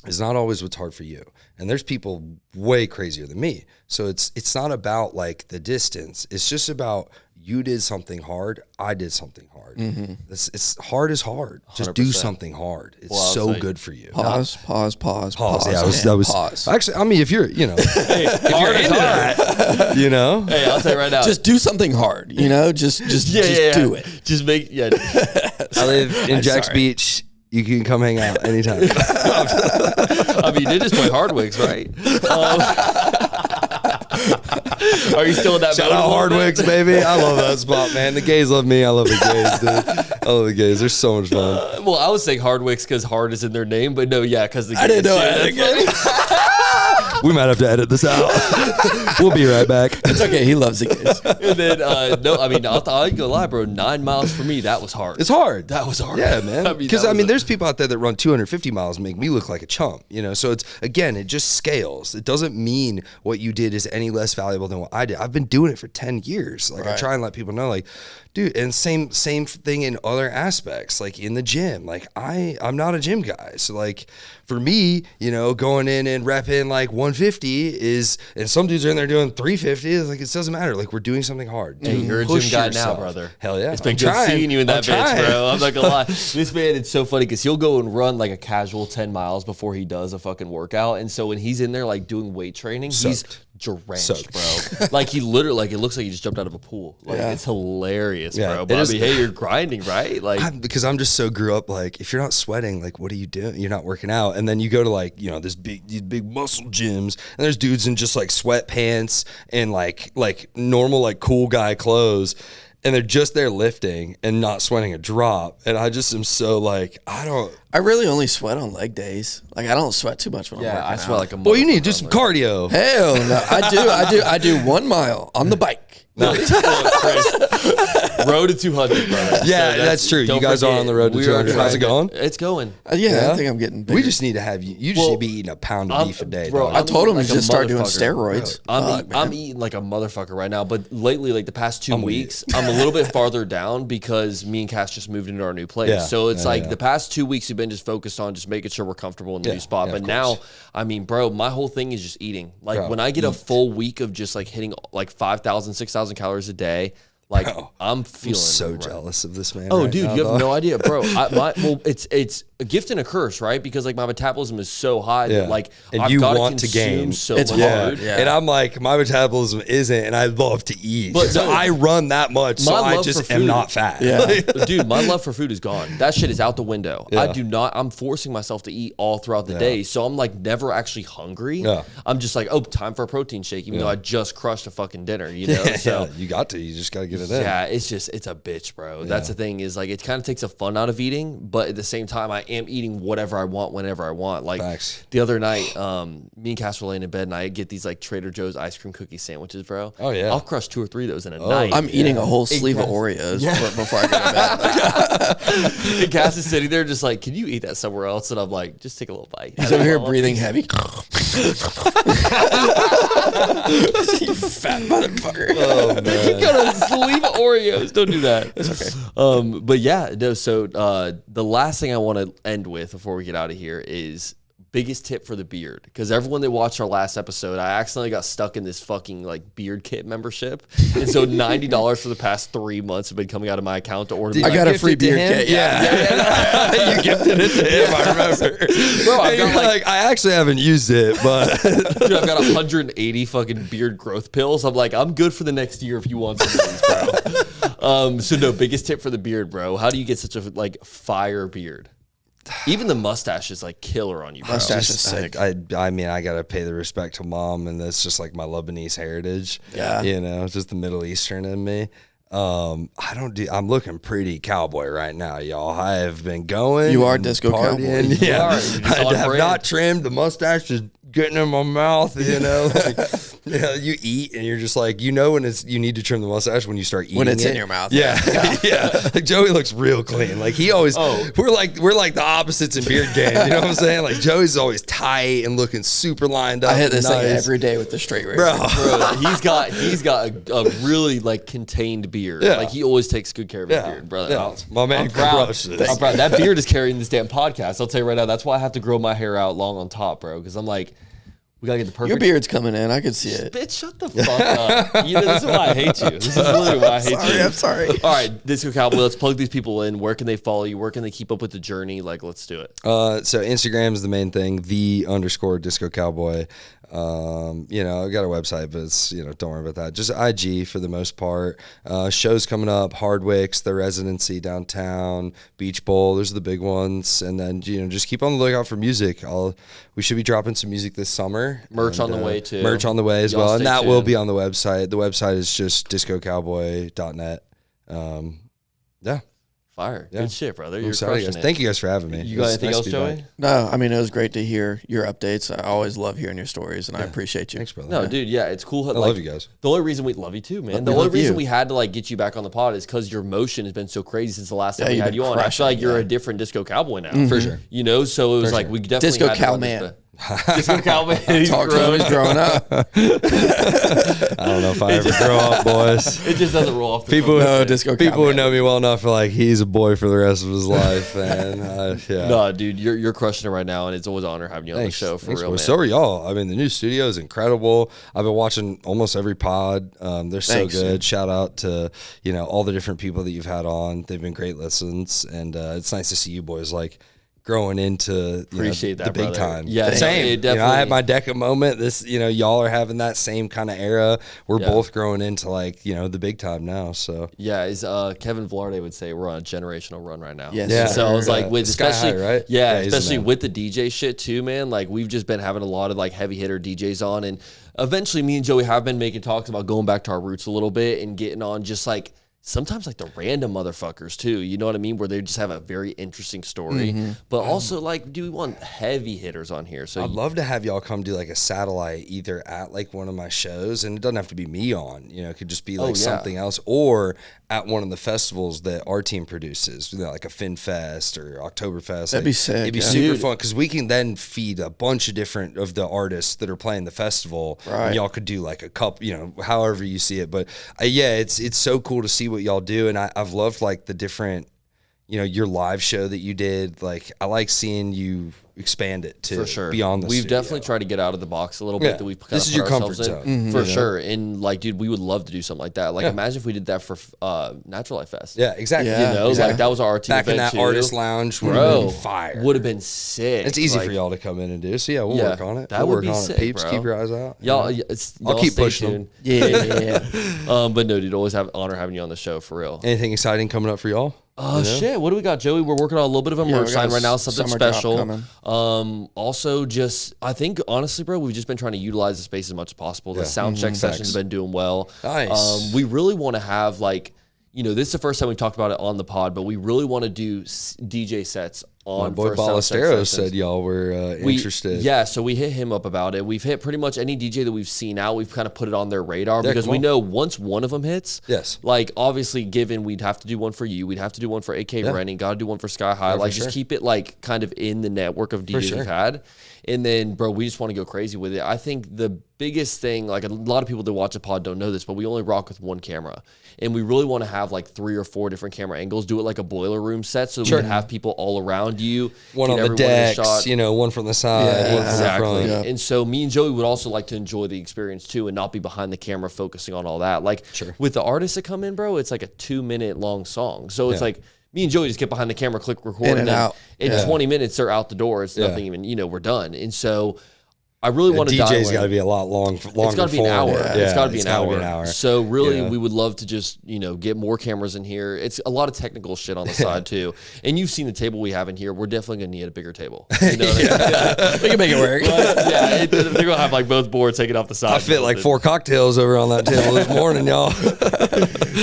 is not always what's hard for you. And there's people way crazier than me. So it's not about the distance. It's just about you did something hard, I did something hard. It's hard is hard. Just 100%. Do something hard. It's so good for you. Pause. Yeah, that was pause. Actually, if you're, hey, if you're into that, Hey, I'll tell you right now. Just do something hard, just do it. Just make, I live in Jacks Beach. You can come hang out anytime. You did just play Hardwicks, right? Are you still in that? Shout out Hardwicks, baby. I love that spot, man. The gays love me. I love the gays, dude. I love the gays. They're so much fun. Well, I was saying Hardwicks because hard is in their name, but no, because the gays. I didn't know that. We might have to edit this out. We'll be right back. It's okay. He loves the kids. And then, no, I mean, I ain't gonna lie, bro. 9 miles for me, that was hard. It's hard. That was hard. Yeah, man. Because there's people out there that run 250 miles and make me look like a chump, you know? So it's, again, it just scales. It doesn't mean what you did is any less valuable than what I did. I've been doing it for 10 years. Like, I try and let people know, like, dude, and same thing in other aspects, like in the gym. Like, I'm not a gym guy. So, like, for me, you know, going in and repping like 150 is, and some dudes are in there doing 350. It's like, it doesn't matter. Like, we're doing something hard. Dude, you're a gym guy now, brother. Hell yeah. It's been good seeing you in that bitch, bro. I'm not gonna lie. This man, it's so funny because he'll go and run like a casual 10 miles before he does a fucking workout. And so when he's in there like doing weight training, he's drenched, bro. Like, he literally, like, it looks like he just jumped out of a pool. Like, it's hilarious, bro. But I mean, hey, you're grinding, right? Like, because I'm just so grew up, like, if you're not sweating, like, what are you doing? You're not working out. And then you go to, like, you know, these big muscle gyms, and there's dudes in just like sweatpants and like normal, like, cool guy clothes, and they're just there lifting and not sweating a drop. And I just am so like, I really only sweat on leg days. Like, I don't sweat too much when I'm working out. I sweat like a well, you need to do some cardio. Hell no. I do 1 mile on the bike. No. Road to 200, brother. Yeah, so that's true. You guys are on the road to 200. How's it going? It's going. Yeah, I think I'm getting bigger. We just need to have you. You just need to be eating a pound of beef a day, bro. I told him to just start doing steroids. I'm eating like a motherfucker right now, but lately, like the past 2 weeks, I'm a little bit farther down because me and Cass just moved into our new place. Yeah, so it's the past 2 weeks we've been just focused on just making sure we're comfortable in the new spot. But now, I mean, bro, my whole thing is just eating. Like, when I get a full week of just like hitting like 5,000, 6,000 calories a day, like, I'm feeling so jealous of this man. Oh, right, dude, you have no idea, bro. Well, it's a gift and a curse, right? Because like my metabolism is so high that like I've got to consume so much food. Yeah. And I'm like, my metabolism isn't, and I love to eat. But so I run that much, so I just am not fat. Yeah. Dude, my love for food is gone. That shit is out the window. Yeah. I'm forcing myself to eat all throughout the day, so I'm like never actually hungry. Yeah. I'm just like, oh, time for a protein shake, even though I just crushed a fucking dinner, you know? So you just got to get it in. Yeah, it's a bitch, bro. That's the thing, is like, it kind of takes the fun out of eating, but at the same time, I am eating whatever I want whenever I want. Like, the other night, me and Cass were laying in bed, and I get these like Trader Joe's ice cream cookie sandwiches, bro. Oh yeah, I'll crush 2 or 3 of those in a night. I'm eating a whole sleeve of Oreos before I go to bed. And Cass is sitting there just like, can you eat that somewhere else? And I'm like, just take a little bite. He's over here breathing heavy. You fat motherfucker. Oh man, you got a sleeve of Oreos. Don't do that. It's okay. But yeah, no. So the last thing I want to end with before we get out of here is biggest tip for the beard, because everyone that watched our last episode, I accidentally got stuck in this fucking like beard kit membership, and so $90 for the past 3 months have been coming out of my account to order. I got a free beard kit. Yeah. You gifted it to him. I remember. Bro, I got like, I actually haven't used it, but dude, I've got 180 fucking beard growth pills. I'm like, I'm good for the next year if you want some of these, bro. So no, biggest tip for the beard, bro. How do you get such a like fire beard? Even the mustache is like killer on you, bro. Mustache is sick. I mean, I gotta pay the respect to mom, and that's just like my Lebanese heritage. Yeah, you know, just the Middle Eastern in me. I'm looking pretty cowboy right now, y'all. I have been going. You are disco cowboy. Yeah, I have not trimmed. The mustache is getting in my mouth, you know. Like, yeah, you eat and you're just like, you know, when you need to trim the mustache when you start eating when it's in your mouth. Yeah. Yeah. Like Joey looks real clean. Like he always, we're like the opposites in beard game. You know what I'm saying? Like Joey's always tight and looking super lined up. I hit this thing every day with the straight razor. Bro, he's got a really like contained beard. Yeah. Like he always takes good care of his beard, brother. Yeah. My man, I'm proud. That beard is carrying this damn podcast. I'll tell you right now. That's why I have to grow my hair out long on top, bro. Because I'm like, we gotta get the perfect. Your beard's coming in. I could see it. Bitch, shut the fuck up. You know, this is why I hate you. This is literally why I hate you. I'm sorry. All right, Disco Cowboy, let's plug these people in. Where can they follow you? Where can they keep up with the journey? Like, let's do it. So Instagram is the main thing, _Disco Cowboy. You know, I got a website, but it's, you know, don't worry about that. Just IG for the most part. Shows coming up, Hardwick's, the Residency downtown, Beach Bowl, those are the big ones. And then, you know, just keep on the lookout for music. We should be dropping some music this summer. Merch on the way too. Merch on the way as well. And that will be on the website. The website is just discocowboy.net. Yeah. Fire. Good shit, brother. You're crushing it. Thank you guys for having me. You got anything else, Joey? Back. No, I mean, it was great to hear your updates. I always love hearing your stories, and I appreciate you. Thanks, brother. No, dude, it's cool. I love you guys. The only reason we love you too, man. The only reason we had to like get you back on the pod is because your motion has been so crazy since the last time we had you on. I feel like you're a different disco cowboy now. For sure. You know, so it was like we definitely disco had cowman. Disco cowman. He's growing up. I don't know if I ever grow up, boys. It just doesn't roll off. People who know me well enough are like, he's a boy for the rest of his life, man. No, dude, you're crushing it right now, and it's always an honor having you on the show for real, man. So are y'all. I mean, the new studio is incredible. I've been watching almost every pod. They're so good. Man. Shout out to all the different people that you've had on. They've been great listens, and it's nice to see you boys like growing into appreciate that, the big brother. time. Yeah, same. I had my Deca moment. This, y'all are having that same kind of era. We're both growing into like the big time now. So as Kevin Velarde would say, we're on a generational run right now. Yes. Yeah. So I was like, with especially high, right? Especially with the DJ shit too, man. Like we've just been having a lot of like heavy hitter DJs on, and eventually me and Joey have been making talks about going back to our roots a little bit and getting on just like. Sometimes like the random motherfuckers too, you know what I mean? Where they just have a very interesting story. But also like, do we want heavy hitters on here? So I'd love to have y'all come do like a satellite either at like one of my shows, and it doesn't have to be me on, it could just be like something else, or at one of the festivals that our team produces, like a Fin Fest or Oktoberfest. That'd be sick. It'd be super fun because we can then feed a bunch of different of the artists that are playing the festival. Right. And y'all could do like a couple, however you see it. But it's so cool to see what y'all do, and I've loved like the different, your live show that you did. Like I like seeing you expand it to for sure beyond the We've studio. definitely tried to get out of the box a little bit that we've kind this of is your comfort zone for sure. And like, dude, we would love to do something like that. Like imagine if we did that for Natural Life Fest. Yeah, exactly. Like that was our team back event in that too. artist lounge would have been fire. Would have been sick. It's easy for y'all to come in and do. So yeah, we'll work on it. That we'll would work be on sick, it. Peeps, bro. keep your eyes out. Y'all, I'll keep pushing them. Yeah. But no, dude, always have honor having you on the show for real. Anything exciting coming up for y'all? Shit. What do we got, Joey? We're working on a little bit of a merch line right now, something special. Also, just I think honestly, bro, we've just been trying to utilize the space as much as possible. The sound check sessions have been doing well. Nice. We really want to have like, this is the first time we talked about it on the pod, but we really want to do DJ sets on. My boy Ballesteros said y'all were interested. Yeah, so we hit him up about it. We've hit pretty much any DJ that we've seen out. We've kind of put it on their radar because we know once one of them hits, like obviously given we'd have to do one for you, we'd have to do one for AK Rennie, got to do one for Sky High. Like just keep it like kind of in the network of DJs we've had. And then, bro, we just want to go crazy with it. I think the biggest thing, like a lot of people that watch the pod don't know this, but we only rock with one camera. And we really want to have like 3 or 4 different camera angles, do it like a boiler room set so we can have people all around you. One on the decks, one from the side, one from the front. Yeah. And so me and Joey would also like to enjoy the experience too and not be behind the camera focusing on all that. Like with the artists that come in, bro, it's like a 2-minute long song. So it's like, me and Joey just get behind the camera, click record, and out. In 20 minutes, they're out the door. It's nothing even, we're done. And so I really want to DJ's got to be a lot longer. It's got to be an hour. It's got to be an hour. So really, we would love to just, get more cameras in here. It's a lot of technical shit on the side too. And you've seen the table we have in here. We're definitely going to need a bigger table. You know what I mean? We can make it work. They're going to have like both boards taken off the side. I fit like 4 cocktails over on that table this morning, y'all.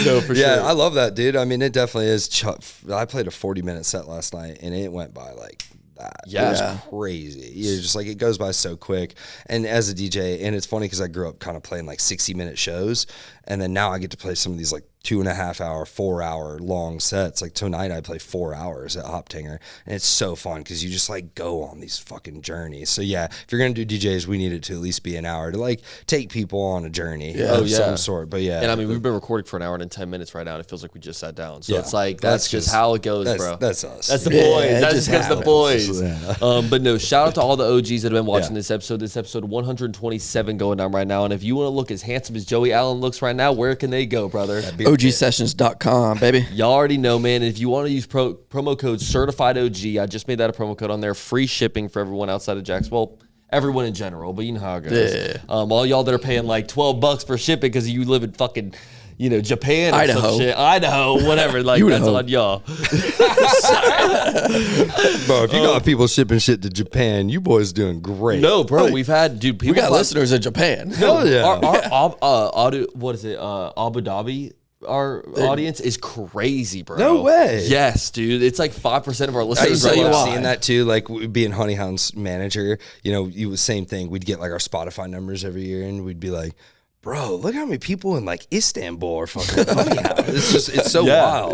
No, for sure. Yeah, I love that, dude. I mean, it definitely is. I played a 40-minute set last night, and it went by like that. Yeah. It was crazy. You're just like, it goes by so quick. And as a DJ, and it's funny because I grew up kind of playing like 60-minute shows, and then now I get to play some of these like 2.5 hour, 4 hour long sets. Like tonight I play 4 hours at Hoptinger, and it's so fun because you just like go on these fucking journeys. So yeah, if you're gonna do DJs, we need it to at least be an hour to like take people on a journey of some sort. But yeah, and I mean we've been recording for an hour and 10 minutes right now, and it feels like we just sat down. So it's like that's just how it goes, bro. That's us. That's the boys. That's just because the boys. But no, shout out to all the OGs that have been watching this episode. This episode 127 going down right now, and if you want to look as handsome as Joey Allen looks right now, where can they go, brother? OGsessions.com, baby. Y'all already know, man. If you want to use promo code CertifiedOG, I just made that a promo code on there. Free shipping for everyone outside of Jacksonville. Everyone in general, but you know how it goes. Yeah. All y'all that are paying like $12 for shipping because you live in fucking, Japan or Idaho. some shit. Idaho, whatever. Like, that's on y'all. Bro, if you got people shipping shit to Japan, you boys doing great. No, bro, we've had, people. We got listeners in Japan. Hell yeah. What is it? Abu Dhabi audience is crazy, bro. No way. Yes, dude. It's like 5% of our listeners. I love seeing that too. Like being Honeyhound's manager, you know, you same thing. We'd get like our Spotify numbers every year, and we'd be like, bro, look how many people in like Istanbul are fucking Honeyhound. It's so wild.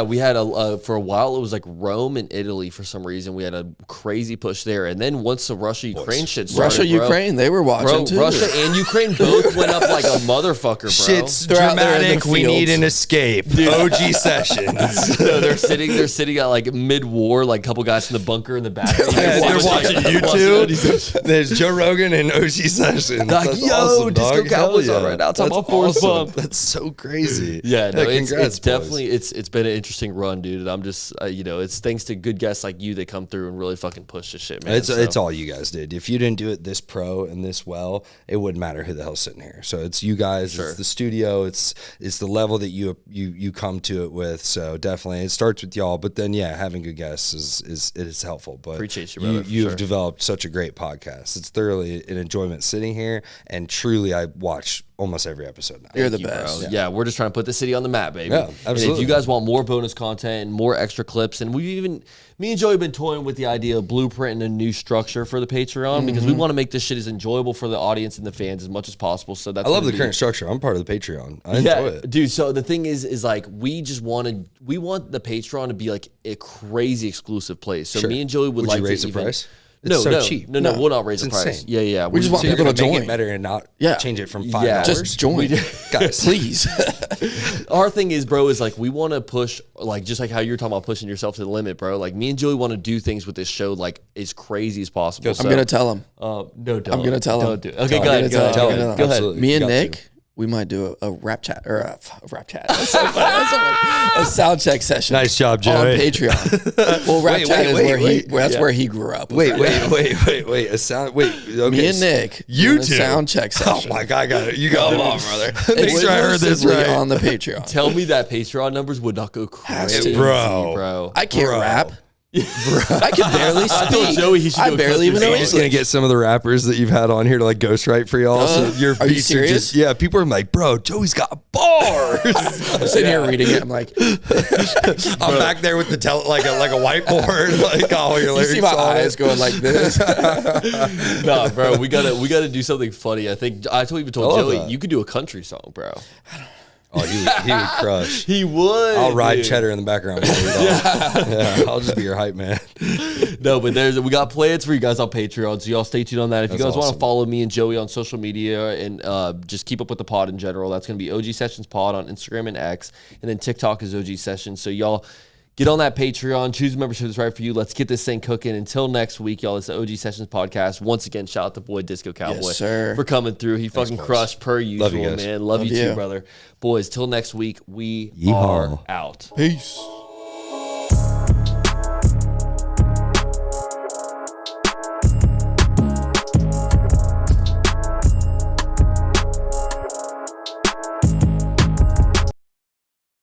We had for a while it was like Rome and Italy for some reason. We had a crazy push there, and then once the Russia-Ukraine shit started, Ukraine, they were watching too. Russia and Ukraine both went up like a motherfucker, bro. Shit's dramatic. We need an escape. Dude. OG sessions. No, they're sitting at like mid-war, like a couple guys in the bunker in the back. They're watching YouTube. There's Joe Rogan and OG sessions. Like, that's yo, awesome, Disco dog. Cowboys on right now. It's on my Force Bump. That's so crazy. Yeah, no, congrats, it's definitely it's been an interesting run, dude. And I'm just it's thanks to good guests like you that come through and really fucking push this shit, man. It's all you guys did. If you didn't do it this pro and this well, it wouldn't matter who the hell's sitting here. So it's you guys. Sure. It's the studio. It's the level that you come to it with. So definitely, it starts with y'all. But then having good guests is helpful. But appreciate you, brother. You've developed such a great podcast. It's thoroughly an enjoyment sitting here, and truly, I watch almost every episode now. You're the best. Yeah, we're just trying to put the city on the map, baby. Yeah, absolutely. And if you guys want more bonus content and more extra clips, and me and Joey have been toying with the idea of blueprinting a new structure for the Patreon because we want to make this shit as enjoyable for the audience and the fans as much as possible. So that's I love the current structure. I'm part of the Patreon. I enjoy it, dude. So the thing is like we want the Patreon to be like a crazy exclusive place. So me and Joey would like you raise to the price? It's so cheap. No, we'll not raise the price. Insane. Yeah. We just want people to join. Make it better and not change it from $5. Just join, guys, please. Our thing is, bro, is like we want to push, like just like how you're talking about pushing yourself to the limit, bro. Like me and Joey want to do things with this show like as crazy as possible. I'm gonna tell him. No, don't. I'm gonna tell him. Don't do it. Okay, go ahead. Me and Nick. We might do a rap chat or a rap chat. That's so funny. A sound check session. Nice job, Joey. On Patreon. Well, rap chat is where he grew up. Wait. A sound. Okay. Me and Nick. You two. Sound check session. Oh my God, I got it. You got it on, brother. Make sure I heard this right on the Patreon. Tell me that Patreon numbers would not go crazy, bro. I can't rap. I can barely speak. I told Joey he should I barely even know. We're just gonna get some of the rappers that you've had on here to like ghostwrite for y'all. So your are you serious? People are like, bro, Joey's got bars. I'm sitting here reading it. I'm like, I'm back there with the like a whiteboard, like all your lyrics. You see my eyes going like this. Nah, bro, we gotta do something funny. I think I even told Joey you could do a country song, bro. Oh, he would crush. He would. I'll ride Cheddar in the background. I'll just be your hype man. No, but we got plans for you guys on Patreon, so y'all stay tuned on that. If you guys want to follow me and Joey on social media and just keep up with the pod in general, that's going to be OG Sessions Pod on Instagram and X, and then TikTok is OG Sessions. So y'all get on that Patreon, choose a membership that's right for you. Let's get this thing cooking. Until next week, y'all, it's the OG Sessions Podcast. Once again, shout out to boy Disco Cowboy for coming through. He fucking crushed per usual, man. Love you too, brother. Boys, till next week, we are out. Peace.